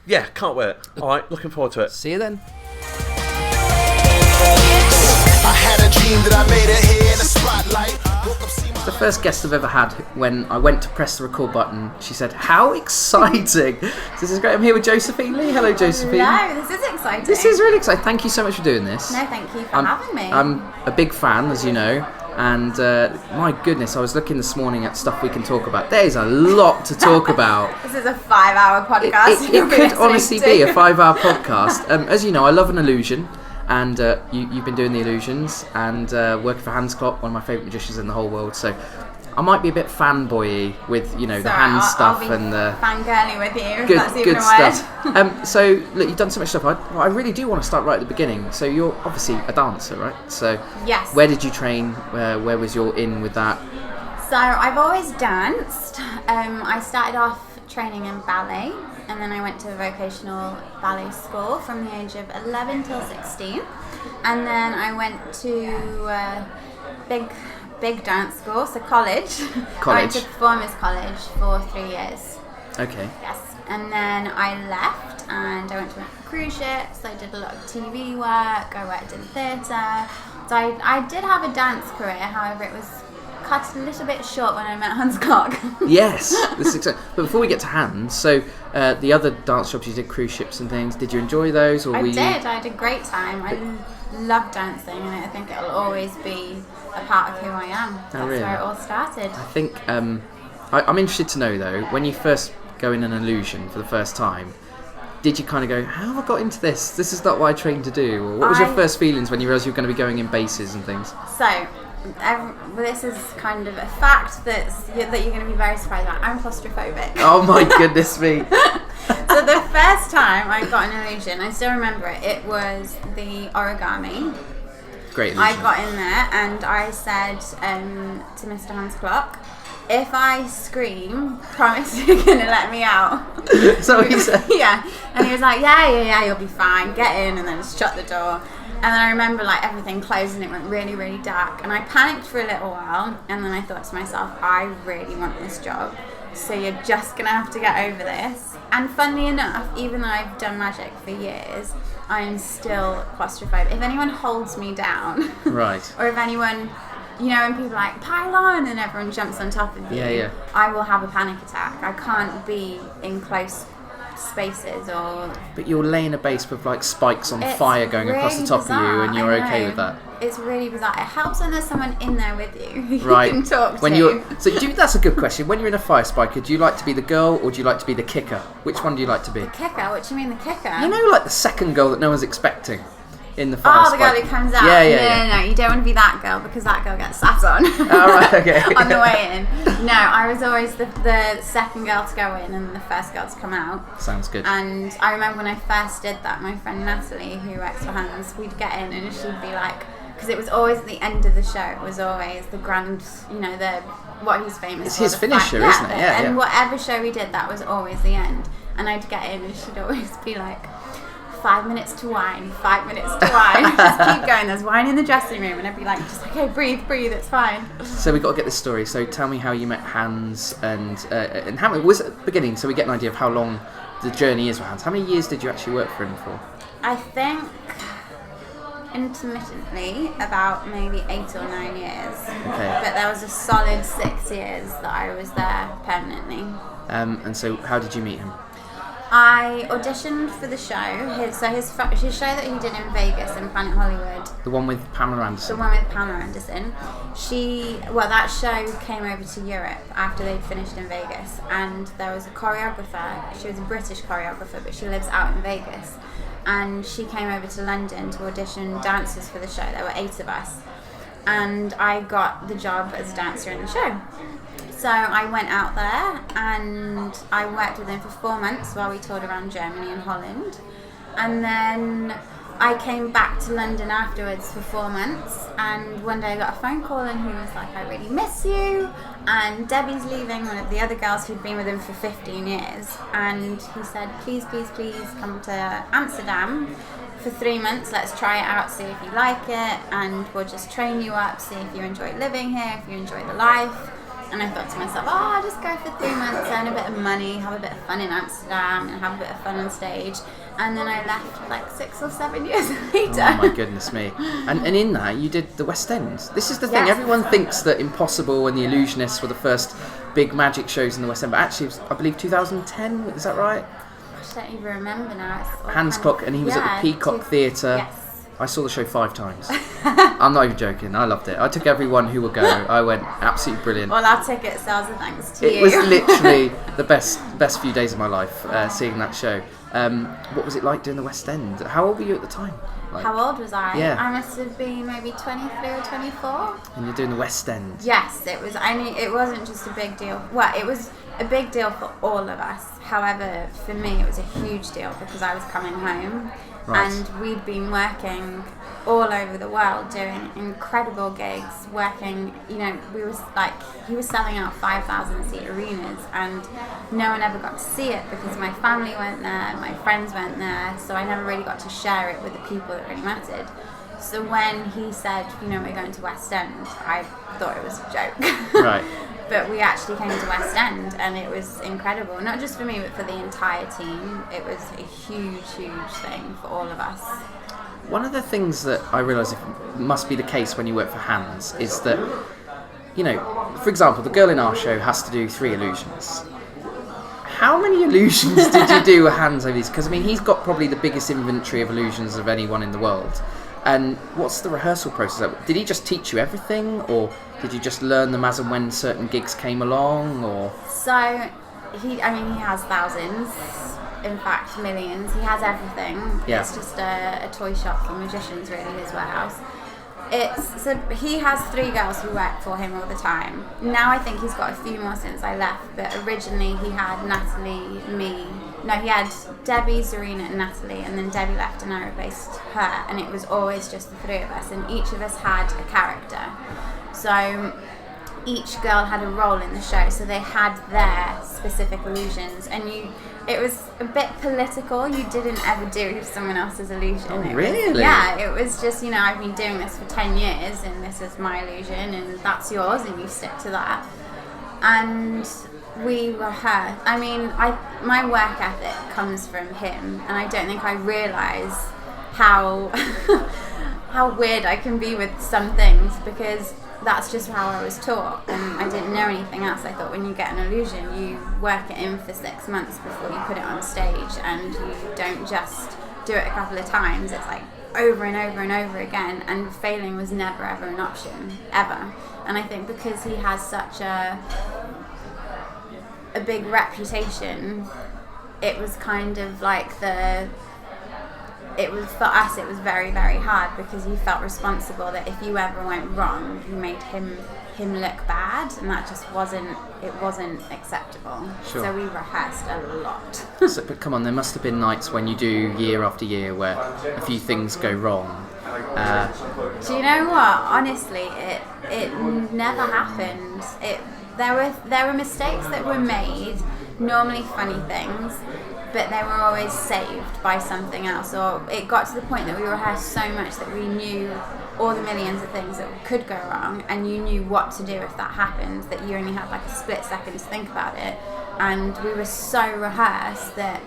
Yeah, can't wait. All right, looking forward to it. See you then. I had a dream that I made her here in the spotlight. The first guest I've ever had. When I went to press the record button, she said, "How exciting!" This is great. I'm here with Josephine Lee. Hello, Josephine. No, this is exciting. This is really exciting. Thank you so much for doing this. No, thank you for having me. I'm a big fan, as you know, and my goodness, I was looking this morning at stuff we can talk about. There's a lot to talk about. This is a 5-hour podcast. It could honestly be a 5-hour podcast. As you know, I love an illusion. And you've been doing the illusions and working for Hans Klok, one of my favourite magicians in the whole world. So I might be a bit fanboy with the hand stuff and the fangirly with you. If that's even good a word. stuff. So look, you've done so much stuff. I really do want to start right at the beginning. So you're obviously a dancer, right? So Yes. Where did you train? Where was your in with that? So I've always danced. I started off training in ballet, and then I went to a vocational ballet school from the age of 11 till 16, and then I went to big dance school, so college. I went to performance college for 3 years. Okay. Yes, and then I left and I went to cruise ships. I did a lot of TV work. I worked in theatre. So I did have a dance career. However, it was cut a little bit short when I met Hans Klok. Yes, this is exciting. But before we get to Hans, so the other dance jobs you did, cruise ships and things, did you enjoy those? Or I were did. you... I had a great time. I love dancing, and I think it'll always be a part of who I am. That's really? where it all started. I think I'm interested to know though, when you first go in an illusion for the first time, did you kind of go, how have I got into this? This is not what I trained to do. Or what was your first feelings when you realised you were going to be going in bases and things? So, this is kind of a fact that you're going to be very surprised about. I'm claustrophobic. Oh my goodness me. So the first time I got an illusion, I still remember it. It was the origami. Great illusion. I got in there and I said to Mr. Hans Klok, if I scream, promise you're going to let me out. So he said? Yeah. And he was like, yeah, you'll be fine. Get in, and then just shut the door. And then I remember everything closed and it went really, really dark. And I panicked for a little while, and then I thought to myself, I really want this job. So you're just going to have to get over this. And funnily enough, even though I've done magic for years, I am still claustrophobic. If anyone holds me down, right, or if anyone, when people are like, pile on, and everyone jumps on top of you, yeah. I will have a panic attack. I can't be in close spaces or... But you're laying a base with spikes on fire going really across the top bizarre. of you, and you're I okay know. with that. It's really bizarre. It helps when there's someone in there with you who Right. you can talk when to. That's a good question. When you're in a fire spiker, do you like to be the girl or do you like to be the kicker? Which one do you like to be? The kicker? What do you mean the kicker? The second girl that no one's expecting in the fire Oh, the girl spiker. who comes out. Yeah. No, you don't want to be that girl because that girl gets sat on. Oh, right, okay. On the way in. No, I was always the second girl to go in and the first girl to come out. Sounds good. And I remember when I first did that, my friend Natalie, who works for Hans, we'd get in and she'd be like, because it was always at the end of the show, it was always the grand, what he's famous It's for. his finisher, isn't it? Yeah, and whatever show we did, that was always the end. And I'd get in and she'd always be like, 5 minutes to wine, 5 minutes to wine. Just keep going, there's wine in the dressing room. And I'd be like, okay, breathe, it's fine. So we've got to get this story. So tell me how you met Hans and how it was at the beginning, so we get an idea of how long the journey is with Hans. How many years did you actually work for him for? I think intermittently about maybe 8 or 9 years. Okay. But there was a solid 6 years that I was there permanently. And so how did you meet him? I auditioned for the show. His show that he did in Vegas in Planet Hollywood. The one with Pamela Anderson. The one with Pamela Anderson. That show came over to Europe after they'd finished in Vegas, and there was a choreographer. She was a British choreographer, but she lives out in Vegas, and she came over to London to audition dancers for the show. There were 8 of us, and I got the job as a dancer in the show. So I went out there and I worked with him for 4 months while we toured around Germany and Holland. And then I came back to London afterwards for 4 months, and one day I got a phone call and he was like, I really miss you, and Debbie's leaving, one of the other girls who'd been with him for 15 years, and he said, please come to Amsterdam for 3 months, let's try it out, see if you like it, and we'll just train you up, see if you enjoy living here, if you enjoy the life. And I thought to myself, I'll just go for 3 months, earn a bit of money, have a bit of fun in Amsterdam, and have a bit of fun on stage. And then I left like 6 or 7 years later. Oh my goodness me. And in that, you did the West End. This is the thing, Yes. everyone thinks that Impossible and the Illusionists were the first big magic shows in the West End, but actually, it was, I believe, 2010, is that right? I don't even remember now. It's all Hans kind of- Klok, and he was at the Peacock Theatre. Yes. I saw the show 5 times. I'm not even joking, I loved it. I took everyone who would go. I went absolutely brilliant. Well, our ticket sales are thanks to you. It was literally the best few days of my life seeing that show. What was it like doing the West End? How old were you at the time? Like, How old was I? Yeah. I must have been maybe 23 or 24. and you're doing the West End. Yes, it was. It wasn't just a big deal. Well, it was a big deal for all of us. However, for me, it was a huge deal because I was coming home, Right. and we'd been working all over the world doing incredible gigs. Working, he was selling out 5,000 seat arenas, and no one ever got to see it because my family went there, my friends went there, so I never really got to share it with the people that really mattered. So when he said, we're going to West End, I thought it was a joke. Right. But we actually came to West End, and it was incredible. Not just for me, but for the entire team. It was a huge, huge thing for all of us. One of the things that I realise must be the case when you work for Hans is that, for example, the girl in our show has to do 3 illusions. How many illusions did you do with Hans over these? Because, he's got probably the biggest inventory of illusions of anyone in the world. And what's the rehearsal process like? Did he just teach you everything, or did you just learn them as and when certain gigs came along, or? So, he has thousands, in fact millions. He has everything. Yeah. It's just a toy shop for magicians, really, his warehouse. He has 3 girls who work for him all the time. Now I think he's got a few more since I left, but originally he had Natalie, me. No, he had Debbie, Serena and Natalie, and then Debbie left and I replaced her, and it was always just the 3 of us, and each of us had a character. So each girl had a role in the show, so they had their specific illusions, and it was a bit political. You didn't ever do someone else's illusion. Oh, It really? Was, yeah, it was just, I've been doing this for 10 years, and this is my illusion, and that's yours, and you stick to that. And we rehearsed. My work ethic comes from him, and I don't think I realise how how weird I can be with some things, because that's just how I was taught, and I didn't know anything else. I thought when you get an illusion, you work it in for 6 months before you put it on stage, and you don't just do it a couple of times. It's like over and over and over again, and failing was never ever an option, ever. And I think because he has such a big reputation, it was kind of like it was, for us, it was very, very hard, because you felt responsible that if you ever went wrong, you made him look bad, and that just wasn't acceptable. Sure. So we rehearsed a lot. But come on, there must have been nights when you do year after year where a few things go wrong. Do you know what? Honestly, it never happened. There were mistakes that were made, normally funny things, but they were always saved by something else. Or it got to the point that we rehearsed so much that we knew all the millions of things that could go wrong, and you knew what to do if that happened, that you only had like a split second to think about it. And we were so rehearsed that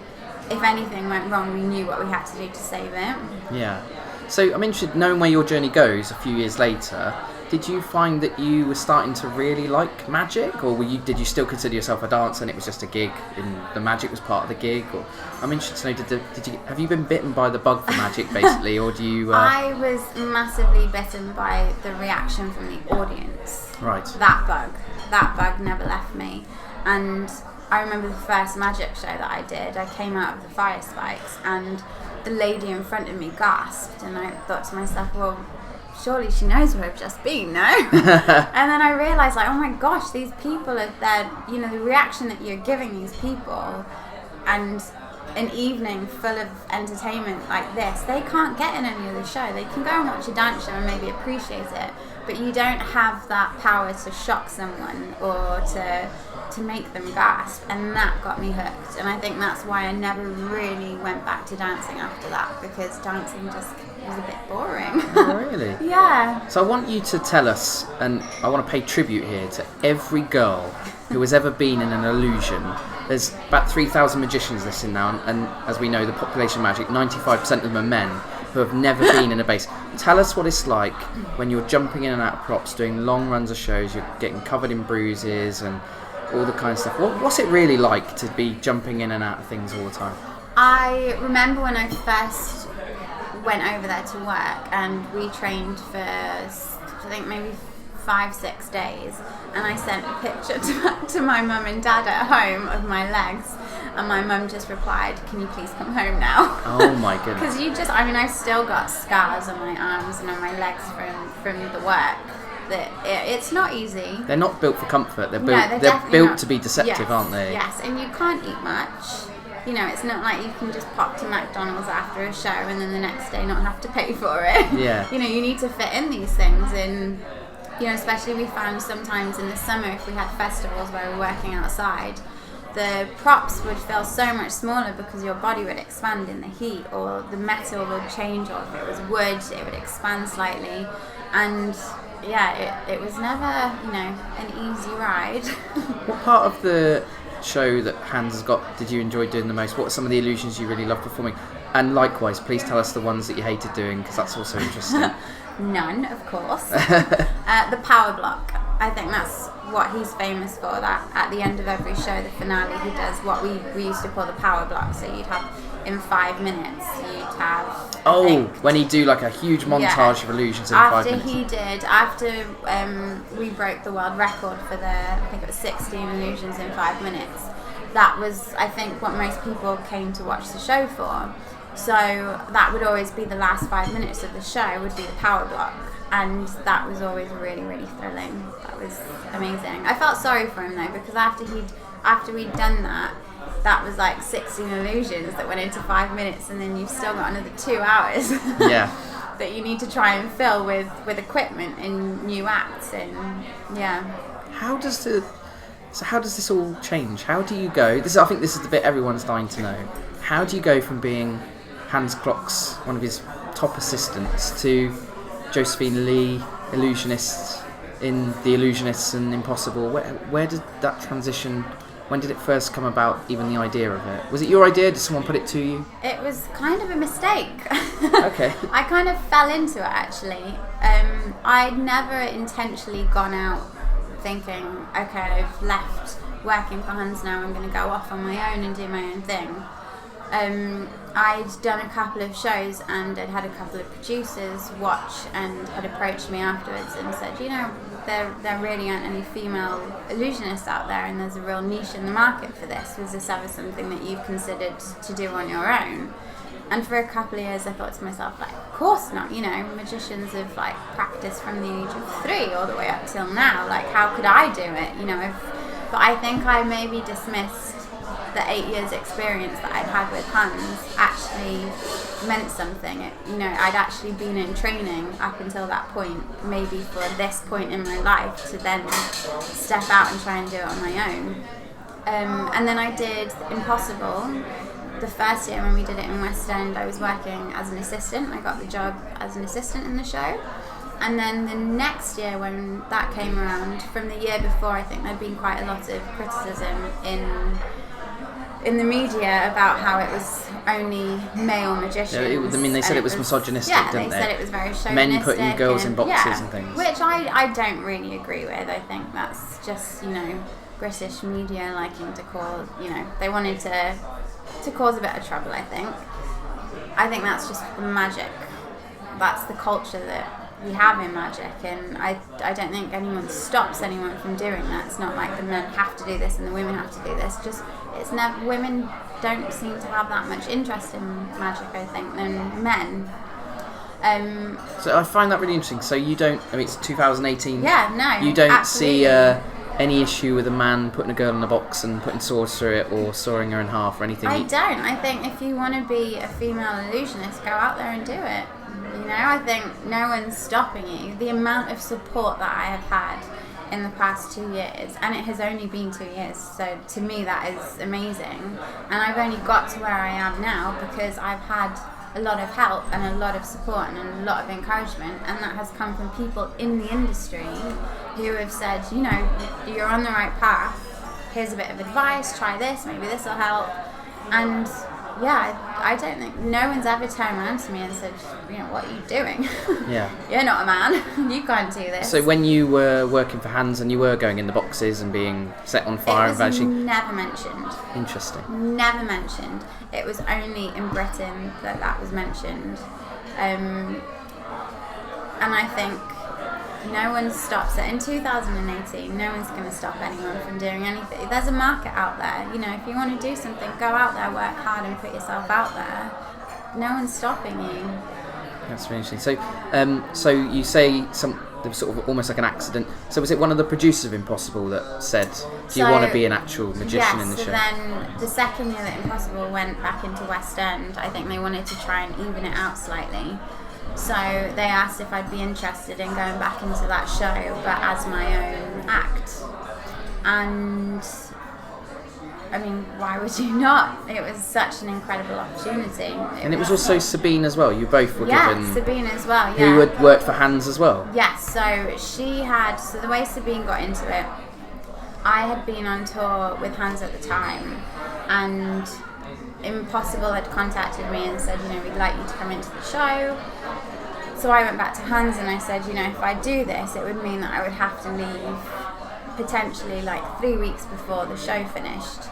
if anything went wrong, we knew what we had to do to save it. Yeah. So I'm interested, knowing where your journey goes a few years later, did you find that you were starting to really like magic, or did you still consider yourself a dancer and it was just a gig and the magic was part of the gig? Or I'm interested to know, have you been bitten by the bug for magic basically, or do you? I was massively bitten by the reaction from the audience. Right. That bug never left me, and I remember the first magic show that I did. I came out of the fire spikes and the lady in front of me gasped, and I thought to myself, well, surely she knows where I've just been, no? And then I realised, like, oh my gosh, these people are there, you know, the reaction that you're giving these people, and an evening full of entertainment like this, they can't get in any other show. They can go and watch a dance show and maybe appreciate it, but you don't have that power to shock someone or to make them gasp, and that got me hooked. And I think that's why I never really went back to dancing after that, because dancing just was a bit boring. Oh, really? Yeah. So I want you to tell us, and I want to pay tribute here to every girl who has ever been in an illusion. There's about 3,000 magicians listening now, and as we know, the population of magic, 95% of them are men who have never been in a base. Tell us what it's like when you're jumping in and out of props, doing long runs of shows, you're getting covered in bruises and all the kind of stuff. What's it really like to be jumping in and out of things all the time? I remember when I first went over there to work, and we trained for, I think, maybe 5-6 days, and I sent a picture to my mum and dad at home of my legs, and my mum just replied, "Can you please come home now?" Oh my goodness. Because I've still got scars on my arms and on my legs from the work. It's not easy. They're not built for comfort. They're No, built not. to be deceptive, Yes, aren't they? Yes, and you can't eat much. You know, it's not like you can just pop to McDonald's after a show and then the next day not have to pay for it. Yeah. You know, you need to fit in these things, and you know, especially we found sometimes in the summer, if we had festivals where we're working outside, the props would feel so much smaller because your body would expand in the heat, or the metal would change, or if it was wood, it would expand slightly. And yeah, it was never, you know, an easy ride. What part of the show that Hans has got did you enjoy doing the most? What are some of the illusions you really love performing? And likewise, please tell us the ones that you hated doing, because that's also interesting. None, of course. The power block. I think that's what he's famous for, that at the end of every show, the finale, he does what we used to call the power block. So you'd have, in 5 minutes, you'd have... when he'd do like a huge montage of illusions in 5 minutes. After we broke the world record for I think it was 16 illusions in 5 minutes, that was, I think, what most people came to watch the show for. So that would always be the last 5 minutes of the show, would be the power block. And that was always really, really thrilling. That was amazing. I felt sorry for him though, because after we'd done that was like 16 illusions that went into 5 minutes, and then you've still got another 2 hours. Yeah. That you need to try and fill with equipment and new acts, and yeah. How does this all change? How do you go? I think this is the bit everyone's dying to know. How do you go from being Hans Klok's, one of his top assistants, to Josephine Lee, Illusionists, in the Illusionists and Impossible? Where did that transition? When did it first come about? Even the idea of it, was it your idea? Did someone put it to you? It was kind of a mistake. Okay. I kind of fell into it actually. I'd never intentionally gone out thinking, okay, I've left working for Hans now, I'm going to go off on my own and do my own thing. I'd done a couple of shows, and I'd had a couple of producers watch and had approached me afterwards and said, you know, there really aren't any female illusionists out there, and there's a real niche in the market for this. Was this ever something that you've considered to do on your own? And for a couple of years I thought to myself, like, of course not, you know, magicians have like practiced from the age of 3 all the way up till now, like how could I do it, you know? But I think I maybe dismissed the 8 years experience that I'd had with Hans actually meant something. You know, I'd actually been in training up until that point, maybe for this point in my life, to then step out and try and do it on my own. And then I did Impossible. The first year when we did it in West End, I was working as an assistant. I got the job as an assistant in the show. And then the next year when that came around, from the year before, I think there'd been quite a lot of criticism in the media about how it was only male magicians. I mean, they said it was misogynistic, yeah, didn't they said it was very chauvinistic. Men putting girls in boxes and things. Which I don't really agree with. I think that's just, British media liking to cause, they wanted to cause a bit of trouble, I think. I think that's just the magic. That's the culture that we have in magic, and I don't think anyone stops anyone from doing that. It's not like the men have to do this and the women have to do this. Just it's never, women don't seem to have that much interest in magic, I think, than men. So I find that really interesting. So you don't, it's 2018. Yeah, no. You don't absolutely. see any issue with a man putting a girl in a box and putting swords through it or sawing her in half or anything? I don't. I think if you want to be a female illusionist, go out there and do it. I think no one's stopping you. The amount of support that I have had in the past 2 years, and it has only been 2 years, so to me that is amazing. And I've only got to where I am now because I've had a lot of help and a lot of support and a lot of encouragement, and that has come from people in the industry who have said, you're on the right path, here's a bit of advice, try this, maybe this will help. And I don't think, no one's ever turned around to me and said, what are you doing? Yeah. You're not a man, you can't do this. So when you were working for Hans and you were going in the boxes and being set on fire and vanishing... never mentioned. Interesting. Never mentioned. It was only in Britain that was mentioned. And I think no one stops it. In 2018, no one's going to stop anyone from doing anything. There's a market out there. If you want to do something, go out there, work hard and put yourself out there. No one's stopping you. That's really interesting. So you say there was sort of almost like an accident. So was it one of the producers of Impossible that said, do you want to be an actual magician in the show? Then the second year that Impossible went back into West End, I think they wanted to try and even it out slightly. So they asked if I'd be interested in going back into that show, but as my own act. And I mean, why would you not? It was such an incredible opportunity. And it was also Sabine as well. You both were given... Yeah, Sabine as well, yeah. Who had worked for Hans as well. Yes, so the way Sabine got into it, I had been on tour with Hans at the time, and Impossible had contacted me and said, we'd like you to come into the show. So I went back to Hans and I said, if I do this, it would mean that I would have to leave potentially like 3 weeks before the show finished,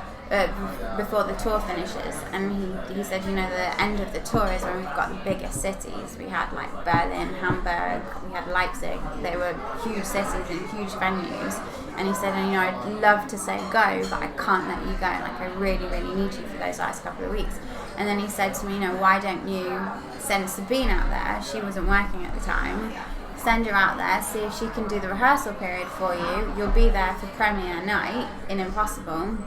before the tour finishes. And he said, the end of the tour is when we've got the biggest cities. We had like Berlin, Hamburg, we had Leipzig. They were huge cities and huge venues. And he said, I'd love to say go, but I can't let you go. Like, I really, really need you for those last couple of weeks. And then he said to me, why don't you send Sabine out there? She wasn't working at the time. Send her out there, see if she can do the rehearsal period for you. You'll be there for premiere night in Impossible.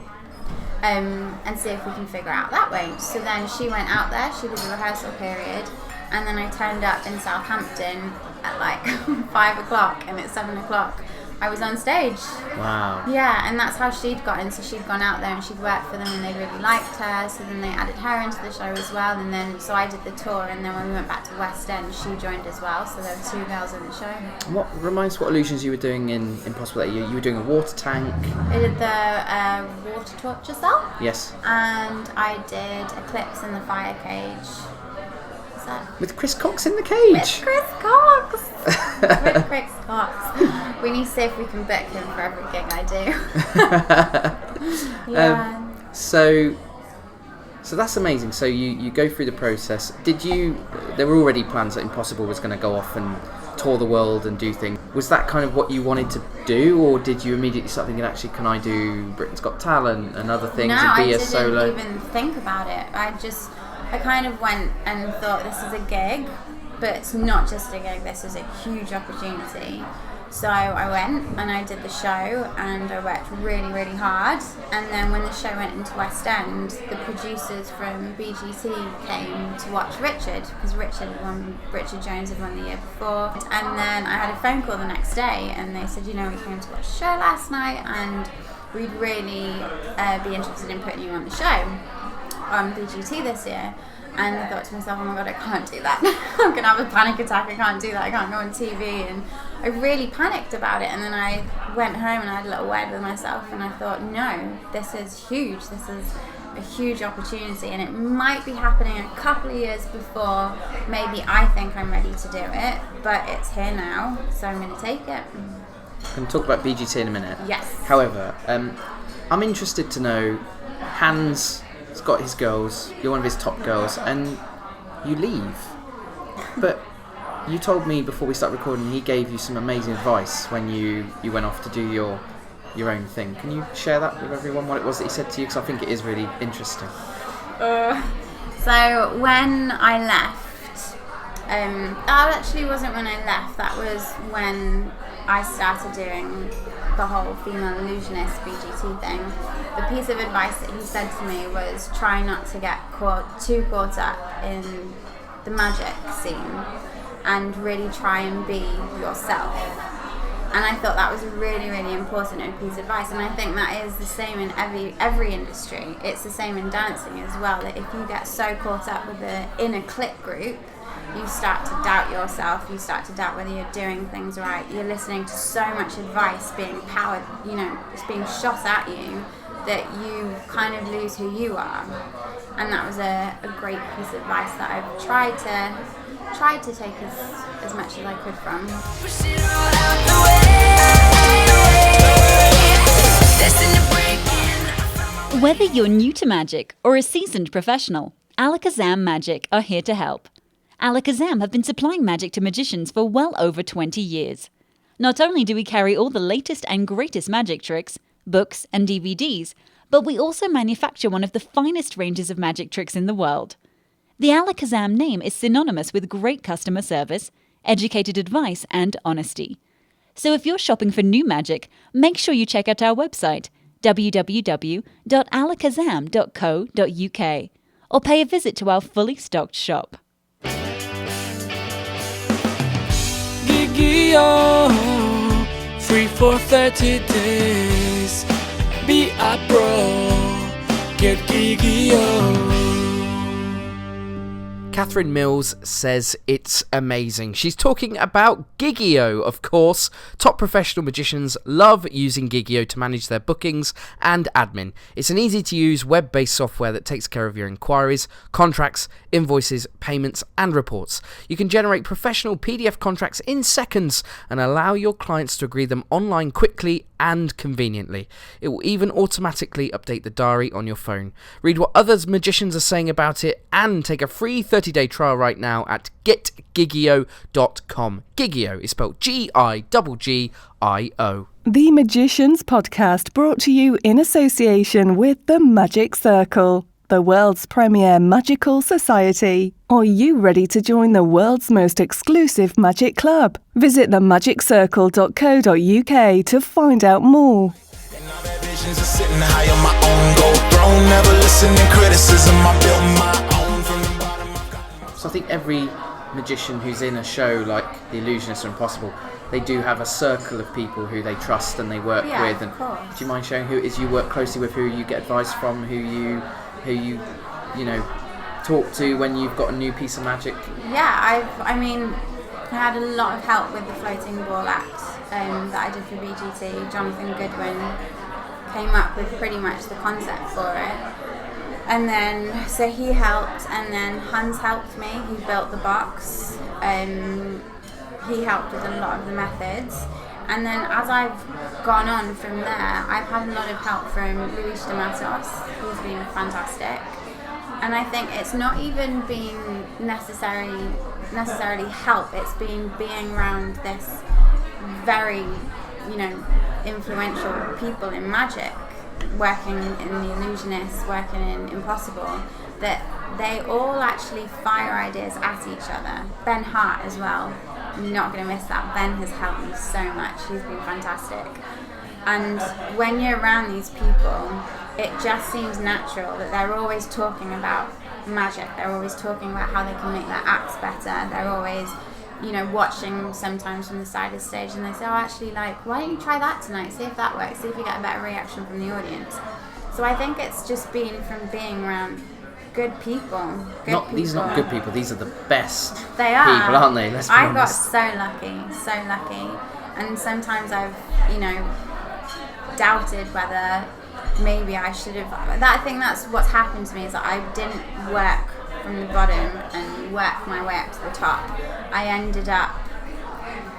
And see if we can figure out that way. So then she went out there, she did the rehearsal period, and then I turned up in Southampton at like 5 o'clock, and at 7 o'clock I was on stage. Wow. Yeah, and that's how she'd gotten. So she'd gone out there and she'd worked for them and they really liked her. So then they added her into the show as well. And then, so I did the tour, and then when we went back to West End, she joined as well. So there were 2 girls in the show. What reminds what illusions you were doing in Impossible? You were doing a water tank. I did the water torture cell. Yes. And I did Eclipse in the fire cage. With Chris Cox in the cage. With Chris Cox. With Chris Cox. We need to see if we can book him for every gig I do. Yeah. So that's amazing. So you go through the process. There were already plans that Impossible was going to go off and tour the world and do things. Was that kind of what you wanted to do, or did you immediately start thinking, actually, can I do Britain's Got Talent and other things and be a solo? No, I didn't even think about it. I kind of went and thought, this is a gig, but it's not just a gig, this is a huge opportunity. So I went and I did the show and I worked really, really hard. And then when the show went into West End, the producers from BGT came to watch Richard, because Richard Jones had won the year before. And then I had a phone call the next day and they said, we came to watch the show last night and we'd really be interested in putting you on the show on BGT this year. And I thought to myself, oh my god, I can't do that. I'm going to have a panic attack, I can't do that, I can't go on TV. And I really panicked about it. And then I went home and I had a little word with myself and I thought, no, this is huge. a huge opportunity, and it might be happening a couple of years before maybe I think I'm ready to do it, but it's here now, so I'm going to take it. I'm going to talk about BGT in a minute. Yes. However, I'm interested to know, Hans has got his girls, you're one of his top girls, and you leave. But you told me before we start recording he gave you some amazing advice when you went off to do your own thing. Can you share that with everyone, what it was that he said to you? Because I think it is really interesting. So when I left, that actually wasn't when I left, that was when I started doing the whole female illusionist BGT thing. The piece of advice that he said to me was try not to get too caught up in the magic scene and really try and be yourself. And I thought that was a really, really important piece of advice, and I think that is the same in every industry. It's the same in dancing as well, that if you get so caught up with in a clique group, you start to doubt yourself, you start to doubt whether you're doing things right. You're listening to so much advice being powered, it's being shot at you, that you kind of lose who you are. And that was a great piece of advice that I've tried to take as much as I could from. Push it all out the way. Destined to break in. Whether you're new to magic or a seasoned professional, Alakazam Magic are here to help. Alakazam have been supplying magic to magicians for well over 20 years. Not only do we carry all the latest and greatest magic tricks, books and DVDs, but we also manufacture one of the finest ranges of magic tricks in the world. The Alakazam name is synonymous with great customer service, educated advice and honesty. So if you're shopping for new magic, make sure you check out our website, www.alakazam.co.uk, or pay a visit to our fully stocked shop. Gigi-O, free for 30 days. Be a pro, get Gigi-O. Catherine Mills says it's amazing. She's talking about Gigi-O, of course. Top professional magicians love using Gigi-O to manage their bookings and admin. It's an easy-to-use web-based software that takes care of your inquiries, contracts, invoices, payments and reports. You can generate professional PDF contracts in seconds and allow your clients to agree them online quickly and conveniently. It will even automatically update the diary on your phone. Read what other magicians are saying about it and take a free 30-day trial right now at getgigio.com. Gigi-O is spelled Giggio. The Magicians Podcast, brought to you in association with the Magic Circle, the world's premier magical society. Are you ready to join the world's most exclusive magic club? Visit themagiccircle.co.uk to find out more. So I think every magician who's in a show like The Illusionists or Impossible, they do have a circle of people who they trust and they work with. And of course. do you mind sharing who it is you work closely with, who you get advice from, who you talk to when you've got a new piece of magic? Yeah, I had a lot of help with the floating ball act that I did for BGT. Jonathan Goodwin came up with pretty much the concept for it. And then, so he helped, and then Hans helped me. He built the box. He helped with a lot of the methods. And then as I've gone on from there, I've had a lot of help from Luis de Matos, who's been fantastic. And I think it's not even being necessarily help, it's being around this very, influential people in magic, working in The Illusionists, working in Impossible, that they all actually fire ideas at each other. Ben Hart as well. I'm not going to miss that. Ben has helped me so much. He's been fantastic. And when you're around these people, it just seems natural that they're always talking about magic. They're always talking about how they can make their acts better. They're always, watching sometimes from the side of the stage, and they say, actually, why don't you try that tonight? See if that works. See if you get a better reaction from the audience. So I think it's just been from being around good people. These are not good people. These are the best they are. people, aren't they? Let's be I got honest. so lucky. And sometimes I've, doubted whether maybe I should have. I think that's what's happened to me, is that I didn't work from the bottom and work my way up to the top. I ended up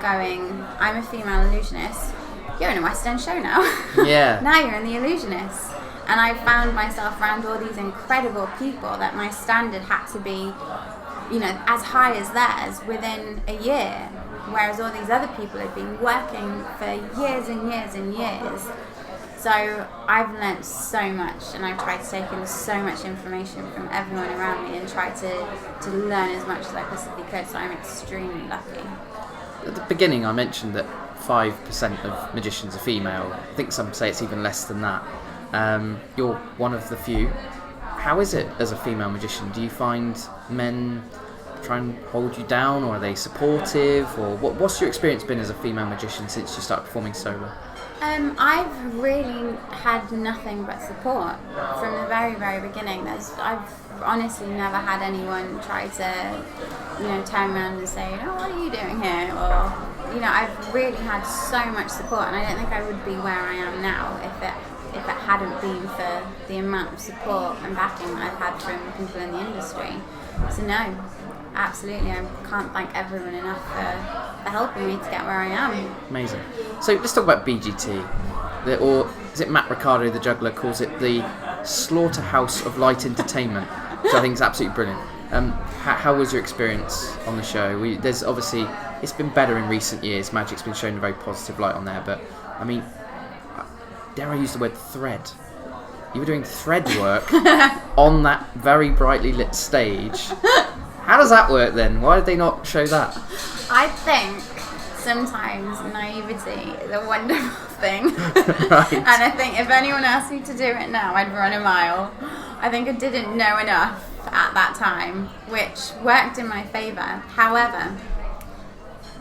going, I'm a female illusionist. You're in a West End show now. Yeah. Now you're in the Illusionists. And I found myself around all these incredible people that my standard had to be, as high as theirs within a year. Whereas all these other people had been working for years and years and years. So I've learnt so much, and I've tried to take in so much information from everyone around me and try to learn as much as I possibly could. So I'm extremely lucky. At the beginning, I mentioned that 5% of magicians are female. I think some say it's even less than that. You're one of the few. How is it as a female magician? Do you find men try and hold you down, or are they supportive, or what's your experience been as a female magician since you started performing solo? I've really had nothing but support from the very, very beginning. I've honestly never had anyone try to, turn around and say, what are you doing here? Or, I've really had so much support, and I don't think I would be where I am now if it hadn't been for the amount of support and backing that I've had from people in the industry. So no, absolutely, I can't thank everyone enough for helping me to get where I am. Amazing. So let's talk about BGT, or is it Matt Ricardo, the juggler, calls it the slaughterhouse of light entertainment, which I think is absolutely brilliant. How was your experience on the show? There's obviously, it's been better in recent years. Magic's been shown a very positive light on there, but I mean, dare I use the word thread? You were doing thread work on that very brightly lit stage. How does that work then? Why did they not show that? I think sometimes naivety is a wonderful thing. Right. And I think if anyone asked me to do it now, I'd run a mile. I think I didn't know enough at that time, which worked in my favour. However,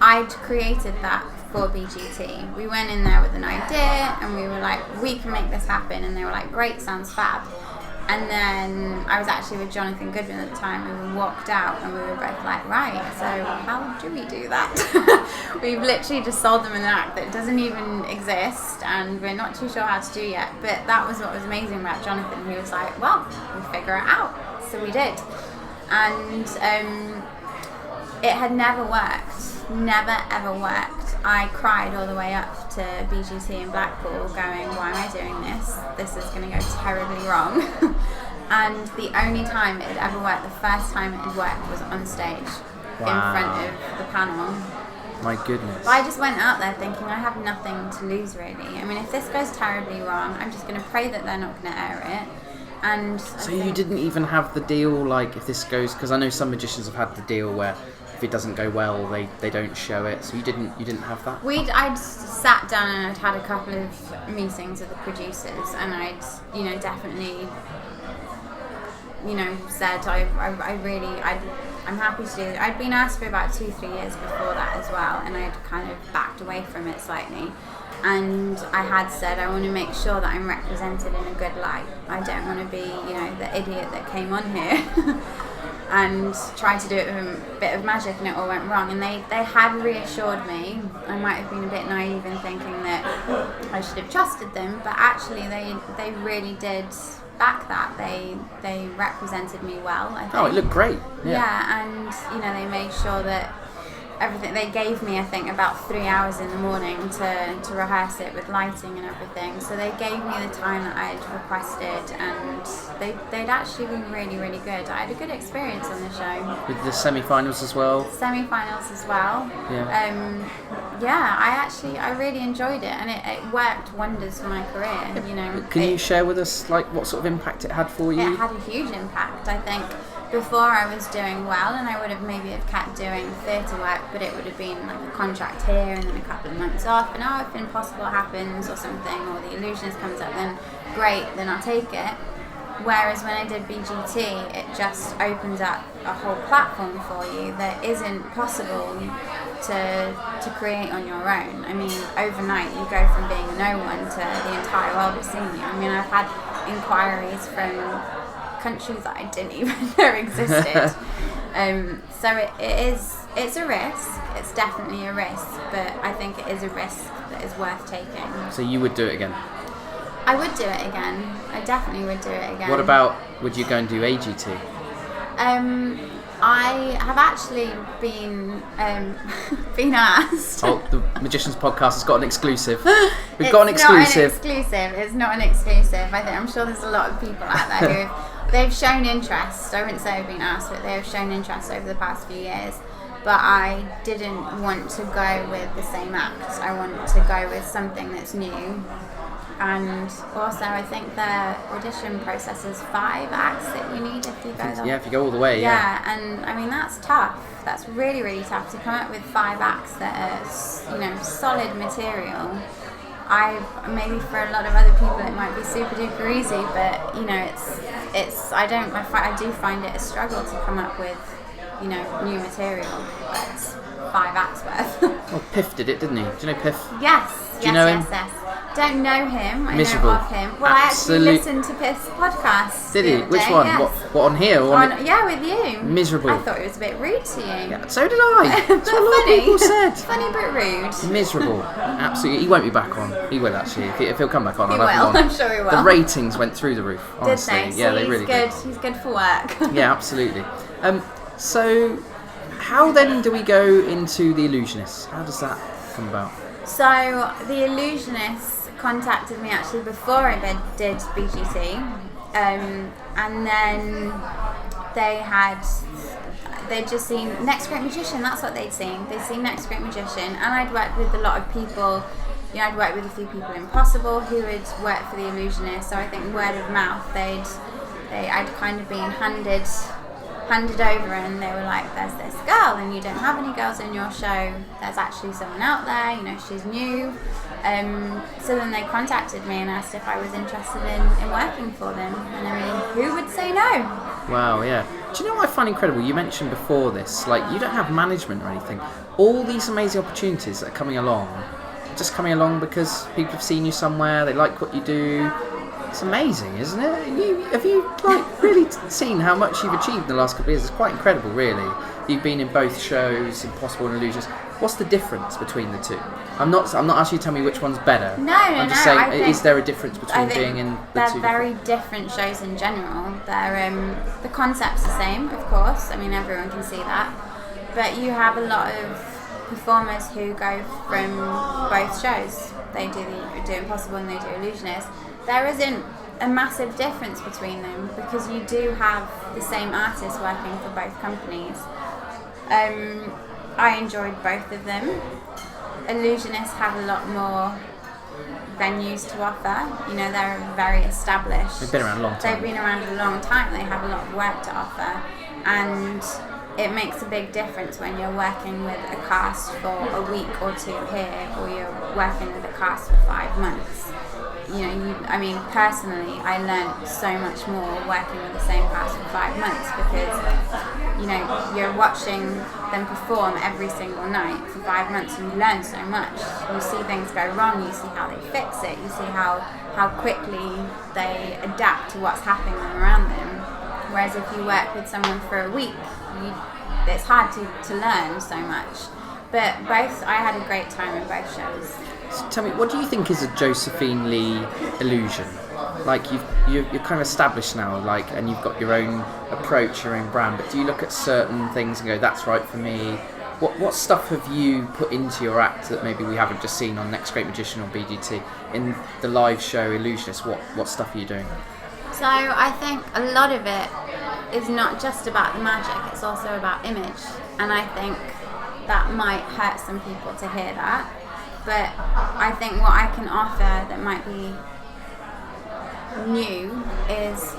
I'd created that for BGT. We went in there with an idea and we were like, we can make this happen, and they were like, great, sounds fab. And then I was actually with Jonathan Goodwin at the time, and we walked out and we were both like, right, so how do we do that? We've literally just sold them an act that doesn't even exist, and we're not too sure how to do yet. But that was what was amazing about Jonathan. He was like, well, we'll figure it out. So we did. And it had never worked. Never ever worked. I cried all the way up to BGT in Blackpool going, why am I doing this? This is going to go terribly wrong. And the only time it had ever worked, the first time it had worked, was on stage in front of the panel. My goodness. But I just went out there thinking I have nothing to lose really. I mean, if this goes terribly wrong, I'm just going to pray that they're not going to air it. And so you didn't even have the deal, like, if this goes, because I know some magicians have had the deal where if it doesn't go well, they don't show it. So you didn't have that? I'd sat down and I'd had a couple of meetings with the producers, and I'd definitely said I'm happy to do it. I'd been asked for about 2-3 years before that as well, and I'd kind of backed away from it slightly. And I had said I want to make sure that I'm represented in a good light. I don't want to be, the idiot that came on here and tried to do it with a bit of magic and it all went wrong. And they had reassured me. I might have been a bit naive in thinking that I should have trusted them, but actually they really did back that. They represented me well, I think. Oh, it looked great. Yeah, and they made sure that everything, they gave me, I think, about 3 hours in the morning to rehearse it with lighting and everything. So they gave me the time that I had requested, and they'd actually been really, really good. I had a good experience on the show. With the semi-finals as well? Semi-finals as well. Yeah. I really enjoyed it, and it worked wonders for my career. Can you share with us, like, what sort of impact it had for you? It had a huge impact, I think. Before I was doing well, and I would have maybe kept doing theatre work, but it would have been like a contract here and then a couple of months off, and if Impossible happens or something, or the Illusionist comes up, then great, then I'll take it. Whereas when I did BGT, it just opens up a whole platform for you that isn't possible to create on your own. I mean, overnight you go from being a no one to the entire world is seeing you. I mean, I've had inquiries from countries that I didn't even know existed. So it's a risk. It's definitely a risk, but I think it is a risk that is worth taking. So you would do it again? I would do it again. I definitely would do it again. What about, would you go and do AGT? I have actually been asked. Oh, the Magicians Podcast has got an exclusive. We've It's got an exclusive. It's not an exclusive. I'm sure there's a lot of people out there who they've shown interest. I wouldn't say I've been asked, but they have shown interest over the past few years. But I didn't want to go with the same act. I want to go with something that's new. And also, I think the audition process is 5 acts that you need if you go there. Yeah, if you go all the way, yeah. And I mean, that's tough. That's really, really tough to come up with 5 acts that are, solid material. Maybe for a lot of other people it might be super duper easy, but I do find it a struggle to come up with, new material that's 5 acts worth. Well, Piff did it, didn't he? Do you know Piff? Yes. Do you know him? Yes. Don't know him. I Miserable. know of him. Well, Absolute. I actually listened to Piff's podcast. Did the he? other Which day, one? Yes. What on here? Or on Yeah, with you. Miserable. I thought it was a bit rude to you. Yeah, so did I. That's what a lot of Funny. people said. Funny but rude. Miserable. Absolutely. He won't be back on. He will actually. If he'll come back on, He I'll have will. him on. I'm sure he will. The ratings went through the roof. Honestly. Did they? Yeah, So they he's really good. did. He's good for work. Yeah, absolutely. So how then do we go into the Illusionists? How does that come about? So the Illusionists contacted me actually before I did BGT, and then they'd just seen Next Great Magician. That's what they'd seen. They'd seen Next Great Magician, and I'd worked with a lot of people. I'd worked with a few people in Possible who had worked for the Illusionists. So I think word of mouth, I'd kind of been handed over, and they were like, "There's this girl, and you don't have any girls in your show. There's actually someone out there. She's new." So then they contacted me and asked if I was interested in working for them. And I mean, who would say no? Wow, yeah. Do you know what I find incredible? You mentioned before this, like, you don't have management or anything. All these amazing opportunities that are coming along, just coming along because people have seen you somewhere, they like what you do. It's amazing, isn't it? Have you really seen how much you've achieved in the last couple of years? It's quite incredible, really. You've been in both shows, Impossible and Illusions. What's the difference between the two? I'm not asking you to tell me which one's better. I'm just saying, is there a difference between being in the two? They're very different shows in general. They're the concept's the same, of course. I mean, everyone can see that. But you have a lot of performers who go from both shows. They do Impossible and they do Illusionists. There isn't a massive difference between them because you do have the same artists working for both companies. I enjoyed both of them. Illusionists have a lot more venues to offer. They're very established. They've been around a long time. They've been around a long time. They have a lot of work to offer, and it makes a big difference when you're working with a cast for a week or 2 here, or you're working with a cast for 5 months. Personally, I learned so much more working with the same cast for 5 months because, you're watching them perform every single night for 5 months and you learn so much. You see things go wrong, you see how they fix it, you see how quickly they adapt to what's happening around them. Whereas if you work with someone for a week, it's hard to learn so much. But I had a great time in both shows. So tell me, what do you think is a Josephine Lee illusion? Like, you're kind of established now, and you've got your own approach, your own brand, but do you look at certain things and go, that's right for me? What stuff have you put into your act that maybe we haven't just seen on Next Great Magician or BGT? In the live show Illusionists, what stuff are you doing? So I think a lot of it is not just about the magic, it's also about image. And I think that might hurt some people to hear that. But I think what I can offer that might be new is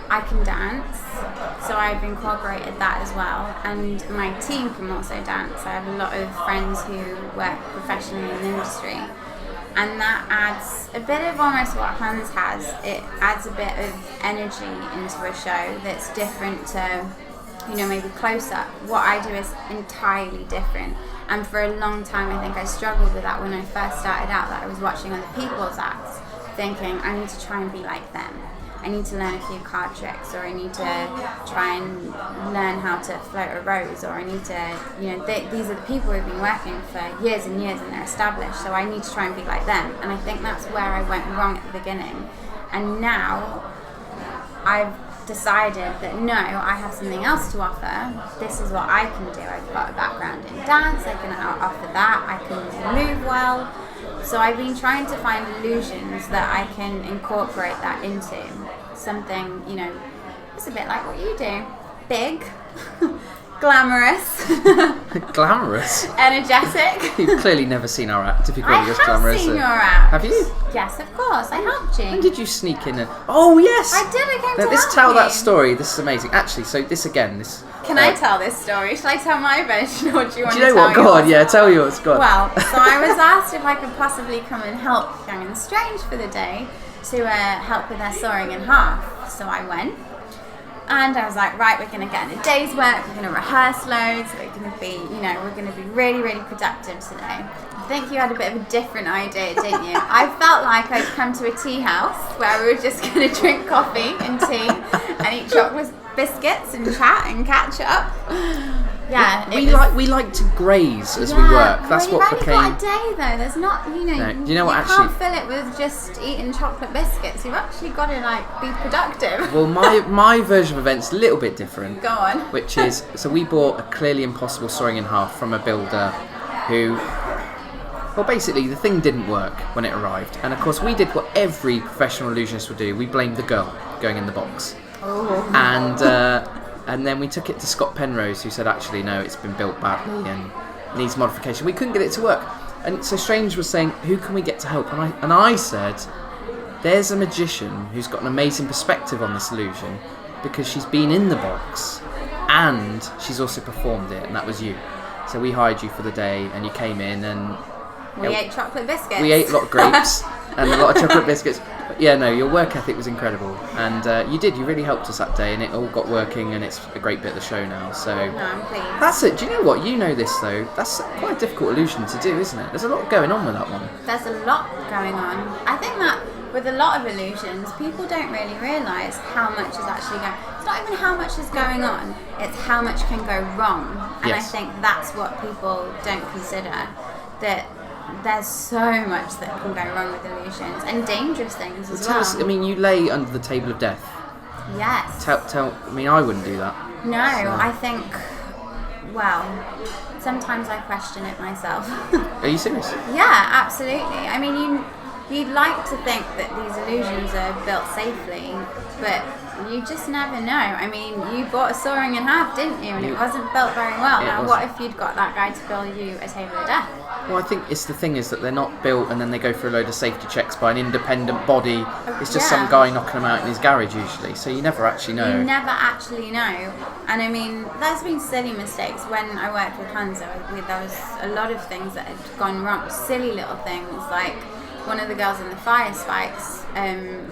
I can dance, so I've incorporated that as well, and my team can also dance. I have a lot of friends who work professionally in the industry, and that adds a bit of almost what Hans has. It adds a bit of energy into a show that's different to, maybe close up. What I do is entirely different. And for a long time, I think I struggled with that when I first started out, that I was watching other people's acts, thinking, I need to try and be like them. I need to learn a few card tricks, or I need to try and learn how to float a rose, or I need to, these are the people who've been working for years and years and they're established, so I need to try and be like them. And I think that's where I went wrong at the beginning. And now I've decided that no, I have something else to offer. This is what I can do. I've got a background in dance, I can offer that, I can move well. So I've been trying to find illusions that I can incorporate that into something, it's a bit like what you do. Big, glamorous. Glamorous? Energetic. You've clearly never seen our act, if you call it just I glamorous. have seen your act. Have you? Yes, of course. I helped you. When did you sneak in? Oh, yes! I did. I came to Let's help tell you. that story. This is amazing. Actually, so this. Can I tell this story? Shall I tell my version, or do you want Do you know to tell what? Go on, yours? tell yours. Go on. Well, so I was asked if I could possibly come and help Young and Strange for the day to help with their soaring in half. So I went, and I was like, right, we're going to get in a day's work. We're going to rehearse loads. We're going to be, we're going to be really, really productive today. I think you had a bit of a different idea, didn't you? I felt like I'd come to a tea house where we were just going to drink coffee and tea and eat chocolate biscuits and chat and catch up. Yeah, we like to graze as we work. That's what you've became. only got a day though. There's not, No, do you know what, you actually- can't fill it with just eating chocolate biscuits. You've actually got to be productive. Well, my version of events a little bit different. Go on. Which is, so we bought a clearly impossible soaring in half from a builder who. Well, basically, the thing didn't work when it arrived. And of course, we did what every professional illusionist would do. We blamed the girl going in the box. Oh. And then we took it to Scott Penrose, who said, actually, no, it's been built badly and needs modification. We couldn't get it to work. And so Strange was saying, who can we get to help? And I said, there's a magician who's got an amazing perspective on this illusion because she's been in the box and she's also performed it, and that was you. So we hired you for the day, and you came in and... We ate chocolate biscuits. We ate a lot of grapes and a lot of chocolate biscuits. But yeah, no, your work ethic was incredible. And you really helped us that day, and it all got working, and it's a great bit of the show now. So No, I'm pleased. that's it. Do you know what? You know this, though. That's quite a difficult illusion to do, isn't it? There's a lot going on with that one. There's a lot going on. I think that with a lot of illusions, people don't really realise how much is actually going. It's not even how much is going on, it's how much can go wrong. And Yes. I think that's what people don't consider, that there's so much that can go wrong with illusions, and dangerous things as Tell well. us, I mean, you lay under the table of death. Yes. I mean, I wouldn't do that. No, I think, well, sometimes I question it myself. Are you serious? Yeah, absolutely. I mean, you'd like to think that these illusions are built safely, but you just never know. I mean, you bought a soaring in half, didn't you? And it wasn't built very well. It Now, wasn't. what if you'd got that guy to build you a table of death? Well, I think it's the thing is that they're not built and then they go through a load of safety checks by an independent body. It's just some Yeah. guy knocking them out in his garage usually, so you never actually know. You never actually know. And I mean, there's been silly mistakes. When I worked with Hans, there was a lot of things that had gone wrong. Silly little things, like one of the girls in the fire spikes,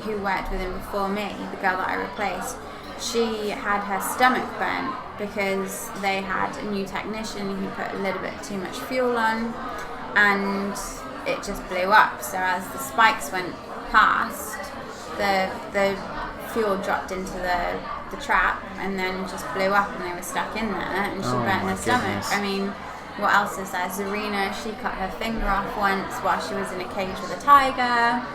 who worked with him before me, the girl that I replaced, she had her stomach burnt because they had a new technician who put a little bit too much fuel on, and it just blew up. So as the spikes went past, the fuel dropped into the trap and then just blew up, and they were stuck in there, and she Oh burnt my her stomach. goodness. I mean, what else is there? Zarina, she cut her finger off once while she was in a cage with a tiger.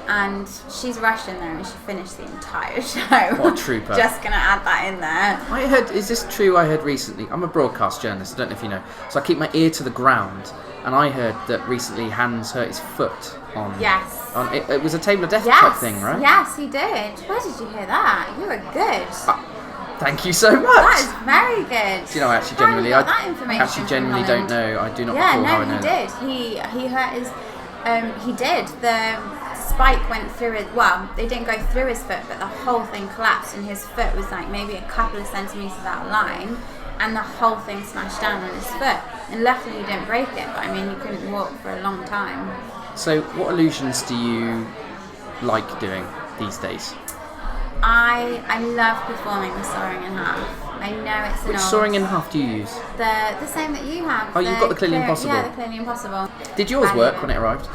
And she's Russian though, and she finished the entire show. What a trooper. Just gonna add that in there. I heard, is this true? I heard recently, I'm a broadcast journalist, I don't know if you know, so I keep my ear to the ground, and I heard that recently Hans hurt his foot on... Yes. It was a table of death type thing, right? Yes, he did. Where did you hear that? You were good. Thank you so much! That is very good. Do you know, actually, How did genuinely, you get that information actually from genuinely Holland? don't know. I do not Yeah, recall how I no, know he that. did. He hurt his. He did. The spike went through his. Well, they didn't go through his foot, but the whole thing collapsed, and his foot was like maybe a couple of centimeters out of line, and the whole thing smashed down on his foot. And luckily, he didn't break it. But I mean, he couldn't walk for a long time. So, what illusions do you like doing these days? I love performing the soaring in half. I know it's an Which old, soaring in half do you use? the same that you have. Oh, you've got the Clearly Impossible. Yeah, the Clearly Impossible. Did yours And, work when it arrived?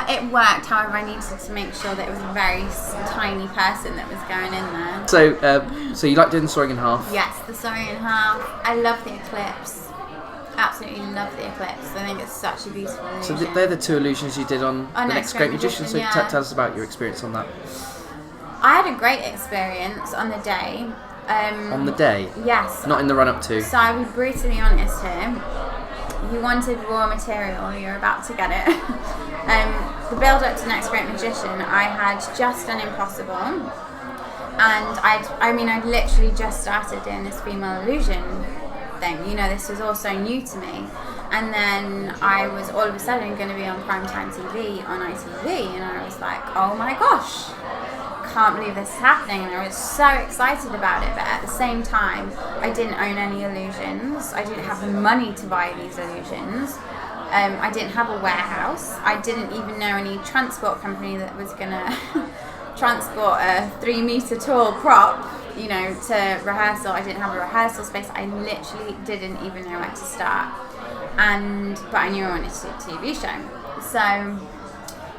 It worked, however, I needed to make sure that it was a very tiny person that was going in there. So you like doing the soaring in half? Yes, the soaring in half. I love the eclipse. Absolutely love the eclipse. I think it's such a beautiful illusion. So they're the two illusions you did on The Next Great Magician. So tell us about your experience on that. I had a great experience on the day. On the day? Yes. Not in the run-up to? So I'll be brutally honest here. You wanted raw material, you're about to get it. The build-up to Next Great Magician, I had just done Impossible. And I'd literally just started doing this female illusion thing. You know, this was also new to me. And then I was all of a sudden going to be on primetime TV on ITV, and I was like, oh my gosh, can't believe this is happening. And I was so excited about it, but at the same time, I didn't own any illusions. I didn't have the money to buy these illusions. I didn't have a warehouse. I didn't even know any transport company that was going to transport a 3-meter tall prop, you know, to rehearsal. I didn't have a rehearsal space. I literally didn't even know where to start. But I knew I wanted to do a TV show. So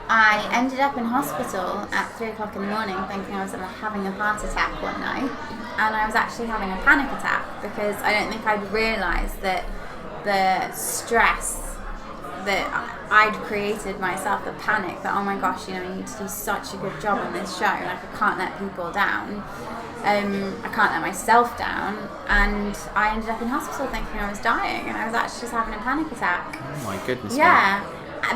I ended up in hospital at 3 o'clock in the morning thinking I was having a heart attack one night. And I was actually having a panic attack because I don't think I'd realised that the stress that I'd created myself, the panic that, oh my gosh, you know, I need to do such a good job on this show, like I can't let people down, I can't let myself down, and I ended up in hospital thinking I was dying, and I was actually just having a panic attack. Oh my goodness. Yeah,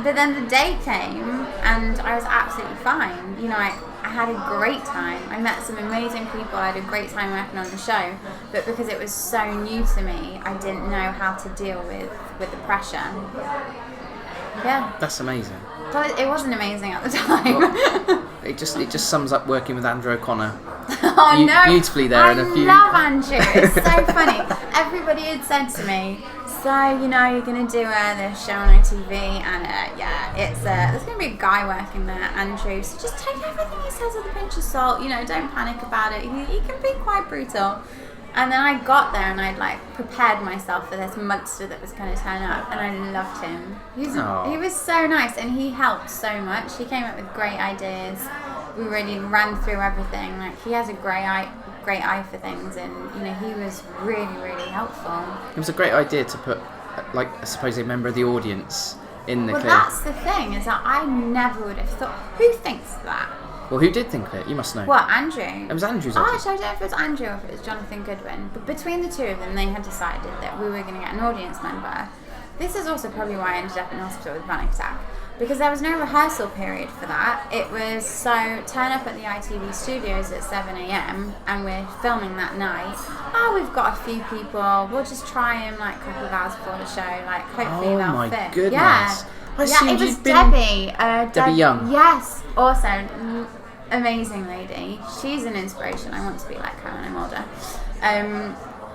but then the day came, and I was absolutely fine. You know, I had a great time. I met some amazing people. I had a great time working on the show, but because it was so new to me, I didn't know how to deal with the pressure. Yeah. That's amazing. But it wasn't amazing at the time. Well, it just sums up working with Andrew O'Connor no, beautifully there. I in a few. love Andrew. It's so funny. Everybody had said to me, so, you know, you're going to do this show on ITV, and there's going to be a guy working there, Andrew, so just take everything he says with a pinch of salt, you know, don't panic about it. He can be quite brutal. And then I got there and I'd prepared myself for this monster that was going to turn up, and I loved him. He was so nice, and he helped so much. He came up with great ideas. We really ran through everything. He has a great eye for things, and you know, he was really, really helpful. It was a great idea to put, I suppose, a member of the audience in the clip. Well, that's the thing, is that I never would have thought. Who thinks that? Well, who did think of it? You must know. What, Andrew? It was Andrew's idea. idea. Actually, I don't know if it was Andrew or if it was Jonathan Goodwin. But between the two of them, they had decided that we were going to get an audience member. This is also probably why I ended up in hospital with a panic attack. Because there was no rehearsal period for that. It was turn up at the ITV studios at 7 a.m. and we're filming that night. Oh, we've got a few people. We'll just try them a couple of hours before the show. Hopefully they'll fit. Oh my goodness. Yeah. It was Debbie. Debbie Young. Yes. Also, amazing lady. She's an inspiration. I want to be like her when I'm older.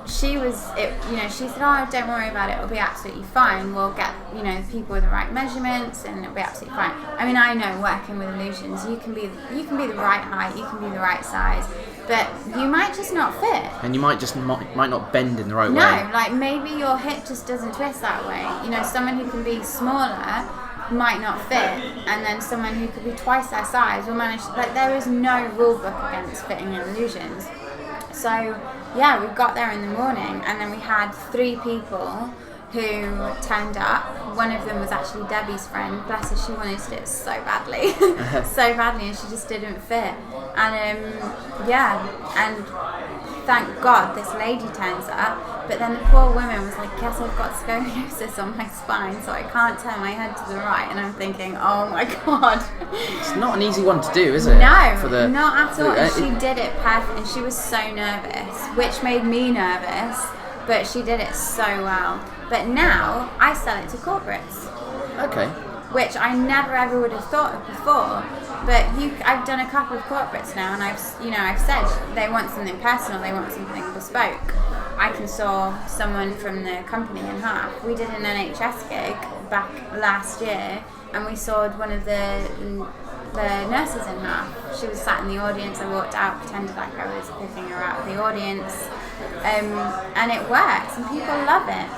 She said, oh, don't worry about it, it'll be absolutely fine. We'll get, you know, people with the right measurements and it'll be absolutely fine. I mean, I know working with illusions, you can be the right height, you can be the right size, but you might just not fit. And you might not bend in the right way. No, maybe your hip just doesn't twist that way. You know, someone who can be smaller might not fit, and then someone who could be twice their size will manage. There is no rule book against fitting in illusions. So yeah, we got there in the morning, and then we had 3 people who turned up. One of them was actually Debbie's friend. Bless her, she wanted to do it so badly, and she just didn't fit. And and thank God this lady turns up. But then the poor woman was like, guess I've got scoliosis on my spine, so I can't turn my head to the right. And I'm thinking, oh my God. It's not an easy one to do, is it? No, not at all. And she did it perfect, and she was so nervous, which made me nervous, but she did it so well. But now I sell it to corporates. Okay. Which I never ever would have thought of before. But I've done a couple of corporates now, and I've said they want something personal, they want something bespoke. I can saw someone from the company in half. We did an NHS gig back last year, and we sawed one of the nurses in half. She was sat in the audience. I walked out, pretended like I was picking her out of the audience, and it works, and people love it.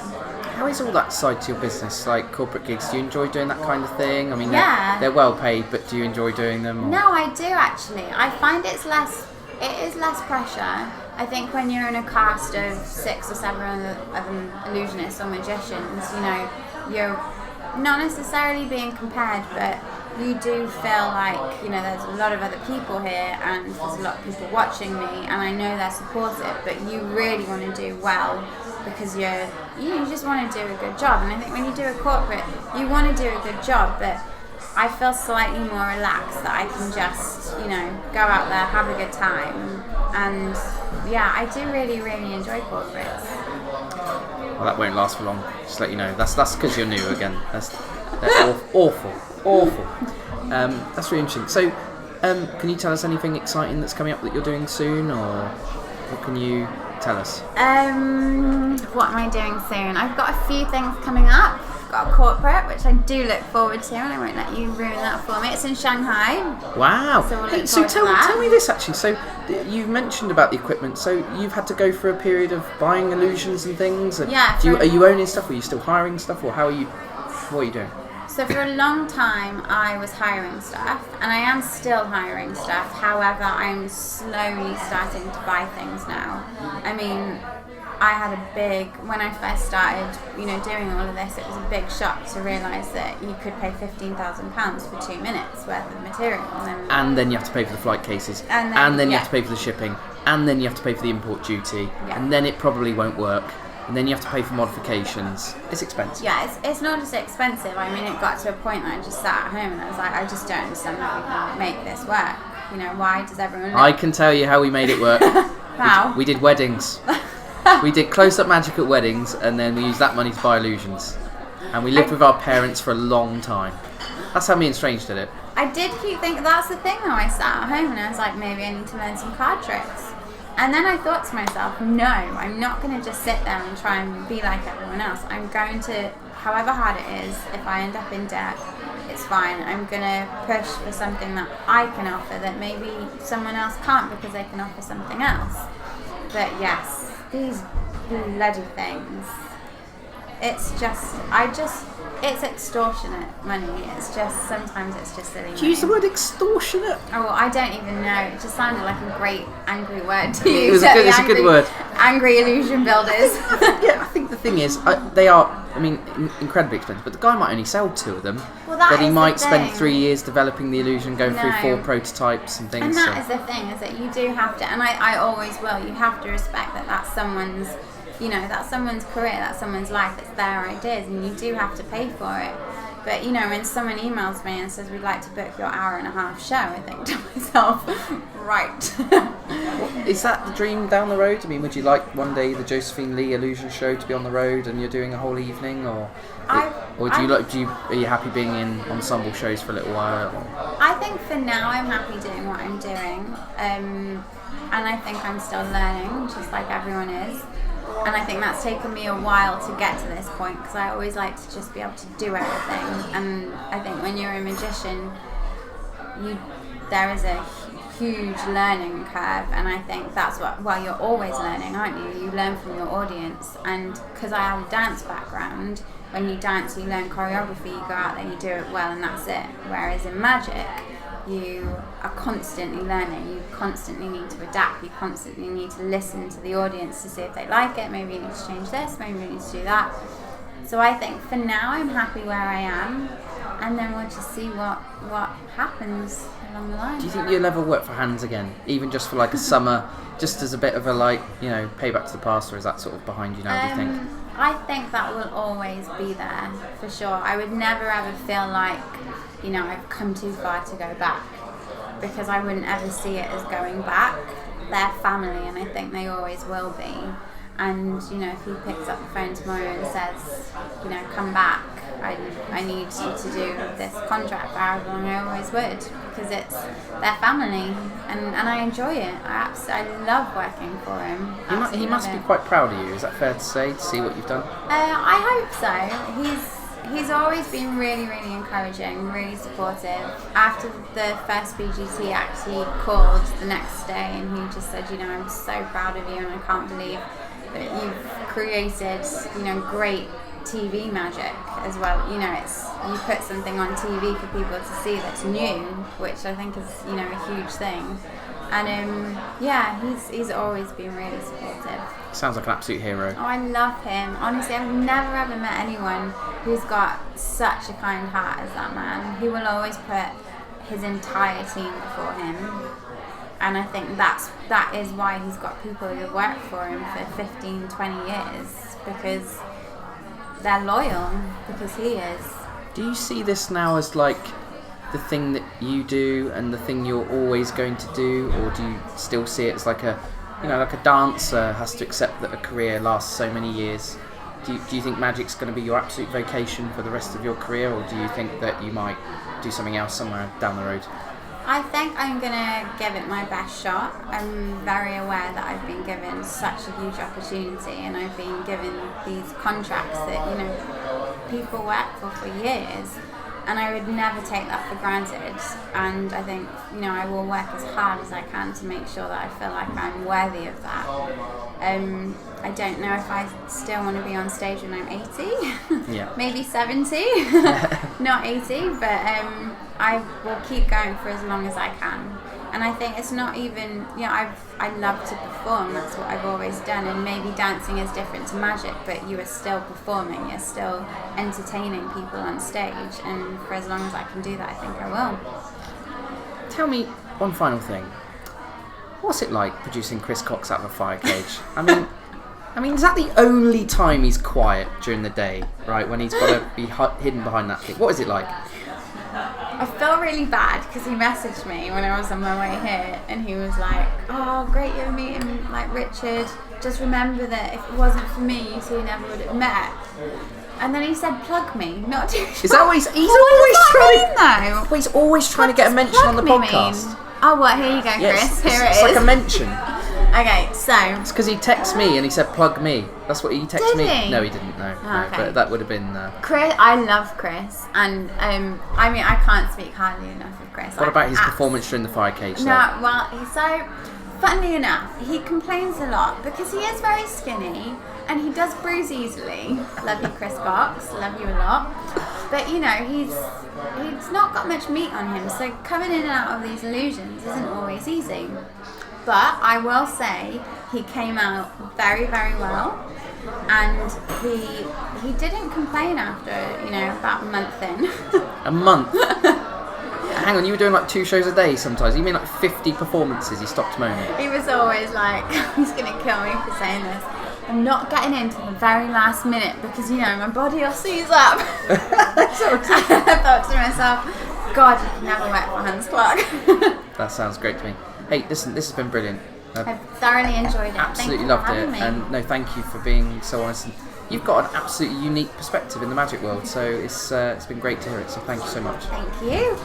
How is all that side to your business, like corporate gigs? Do you enjoy doing that kind of thing? I mean, Yeah. they're well paid, but do you enjoy doing them? Or? No, I do actually. I find it is less pressure. I think when you're in a cast of 6 or 7 of illusionists or magicians, you know, you're not necessarily being compared, but you do feel like, you know, there's a lot of other people here and there's a lot of people watching me, and I know they're supportive, but you really want to do well because you just want to do a good job. And I think when you do a corporate, you want to do a good job, but I feel slightly more relaxed that I can just, you know, go out there, have a good time, and yeah, I do really, really enjoy corporates. Well, that won't last for long. Just to let you know, that's because you're new again. They're awful. That's really interesting. So, can you tell us anything exciting that's coming up that you're doing soon, or what can you tell us? What am I doing soon? I've got a few things coming up. I've got a corporate, which I do look forward to, and I won't let you ruin that for me. It's in Shanghai. Wow. So we'll Hey, look so forward to tell me this actually. So you've mentioned about the equipment. So you've had to go through a period of buying illusions and things. And Yeah, are you owning stuff? Or are you still hiring stuff? Or what are you doing? So for a long time I was hiring stuff, and I am still hiring stuff. However, I'm slowly starting to buy things now. I mean, I had when I first started, you know, doing all of this, it was a big shock to realise that you could pay £15,000 for 2 minutes worth of material. And then you have to pay for the flight cases, and then you have to pay for the shipping, and then you have to pay for the import duty, and then it probably won't work. And then you have to pay for modifications. It's expensive. Yeah, it's not just expensive. I mean, it got to a point that I just sat at home and I was like, I just don't understand how we can make this work. You know, why does everyone... I can tell you how we made it work. How? We did weddings. We did close-up magic at weddings, and then we used that money to buy illusions. And we lived with our parents for a long time. That's how me and Strange did it. I did keep thinking, that's the thing though, I sat at home and I was like, maybe I need to learn some card tricks. And then I thought to myself, no, I'm not going to just sit there and try and be like everyone else. I'm going to, however hard it is, if I end up in debt, it's fine. I'm going to push for something that I can offer that maybe someone else can't because they can offer something else. But yes, these bloody things, it's extortionate money. It's just, sometimes it's just silly money. Do you use the word extortionate? Oh, well, I don't even know. It just sounded like a great angry word to It use. was it's a good word. Angry illusion builders. Yeah, I think the thing is, they are, I mean, incredibly expensive, but the guy might only sell 2 of them. Well, that but he is might the spend thing. 3 years dedeveloping the illusion, going through No. 4 prototypes and things. And that is the thing, is that you do have to, and I always will, you have to respect that that's someone's, you know, that's someone's career, that's someone's life, it's their ideas, and you do have to pay for it. But, you know, when someone emails me and says, we'd like to book your 1.5-hour show, I think to myself, right. Is that the dream down the road? I mean, would you like one day the Josephine Lee Illusion show to be on the road and you're doing a whole evening, or are you happy being in ensemble shows for a little while? I think for now I'm happy doing what I'm doing, and I think I'm still learning, just like everyone is. And I think that's taken me a while to get to this point, because I always like to just be able to do everything. And I think when you're a magician, there is a huge learning curve, and I think that's well, you're always learning, aren't you? You learn from your audience, and because I have a dance background, when you dance, you learn choreography, you go out there, you do it well, and that's it. Whereas in magic, you are constantly learning, you constantly need to adapt, you constantly need to listen to the audience to see if they like it, maybe you need to change this, maybe you need to do that. So I think for now I'm happy where I am, and then we'll just see what happens along the line. Do you think you'll ever work for Hans again, even just for like a summer, just as a bit of a, like, you know, payback to the past, or is that sort of behind you now, do you think? I think that will always be there, for sure. I would never ever feel like, you know, I've come too far to go back, because I wouldn't ever see it as going back. They're family, and I think they always will be. And, you know, if he picks up the phone tomorrow and says, you know, come back, I need you to do this contract for however long, I always would, because it's their family, and I enjoy it. I love working for him. He must be quite proud of you, is that fair to say, to see what you've done? I hope so. He's always been really, really encouraging, really supportive. After the first BGT act, he called the next day and he just said, you know, I'm so proud of you, and I can't believe that you've created, you know, great TV magic as well. You know, it's you put something on TV for people to see that's new, which I think is, you know, a huge thing. And yeah, he's always been really supportive. Sounds like an absolute hero. Oh, I love him. Honestly, I've never ever met anyone who's got such a kind heart as that man. He will always put his entire team before him. And I think that is why he's got people who work for him for 15, 20 years, because they're loyal, because he is. Do you see this now as like the thing that you do and the thing you're always going to do, or do you still see it as like a, you know, like a dancer has to accept that a career lasts so many years? Do you think magic's going to be your absolute vocation for the rest of your career, or do you think that you might do something else somewhere down the road? I think I'm going to give it my best shot. I'm very aware that I've been given such a huge opportunity, and I've been given these contracts that, you know, people work for years, and I would never take that for granted. And I think, you know, I will work as hard as I can to make sure that I feel like I'm worthy of that. I don't know if I still want to be on stage when I'm 80. Yeah. Maybe 70. Not 80, but I will keep going for as long as I can. And I think it's not even, you know, I love to perform. That's what I've always done. And maybe dancing is different to magic, but you are still performing. You're still entertaining people on stage. And for as long as I can do that, I think I will. Tell me one final thing. What's it like producing Chris Cox out of a fire cage? I mean, is that the only time he's quiet during the day, right? When he's got to be hidden behind that thing. What is it like? I felt really bad because he messaged me when I was on my way here, and he was like, "Oh, great you're meeting like Richard. Just remember that if it wasn't for me, you two never would have met." And then he said, "Plug me, not too sure." Is that what he's always trying? Well, he's always trying to get a mention on the podcast. Oh, what? Here you go, Chris. Yes, Here it is. It's like a mention. Okay, so it's because he texted me and he said, "Plug me." That's what he texted me. He? No, he didn't. No, okay. But that would have been. Chris, I love Chris, and I mean, I can't speak highly enough of Chris. What about his performance during the fire cage? No, well, he's so. Funnily enough, he complains a lot because he is very skinny and he does bruise easily. Love you, Chris Cox. Love you a lot. But you know, he's not got much meat on him, so coming in and out of these illusions isn't always easy. But I will say he came out very, very well, and he didn't complain after, you know, about a month in. A month? Hang on, you were doing like 2 shows a day sometimes. You mean like 50 performances? He stopped moaning. He was always like, he's going to kill me for saying this. I'm not getting into the very last minute because, you know, my body will seize up. I thought to myself, God, you can never work for Hans Klok. That sounds great to me. Hey, listen, this has been brilliant. I've thoroughly enjoyed it. Absolutely loved it. And no, thank you for being so honest. And you've got an absolutely unique perspective in the magic world, so it's been great to hear it. So thank you so much. Thank you.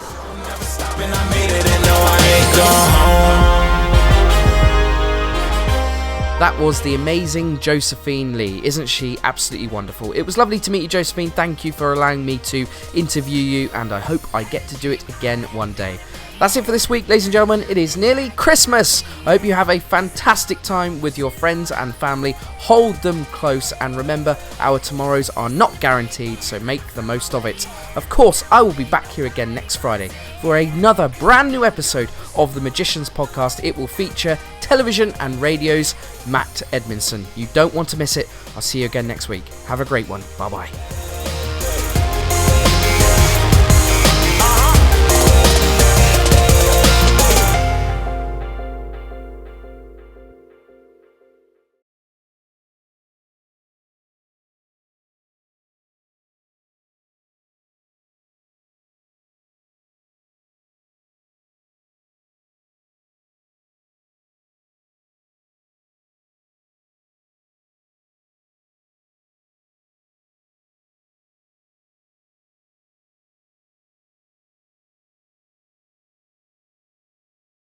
That was the amazing Josephine Lee. Isn't she absolutely wonderful? It was lovely to meet you, Josephine. Thank you for allowing me to interview you, and I hope I get to do it again one day. That's it for this week, ladies and gentlemen. It is nearly Christmas. I hope you have a fantastic time with your friends and family. Hold them close, and remember, our tomorrows are not guaranteed, so make the most of it. Of course, I will be back here again next Friday for another brand new episode of the Magicians Podcast. It will feature television and radio's Matt Edmondson. You don't want to miss it. I'll see you again next week. Have a great one. Bye-bye.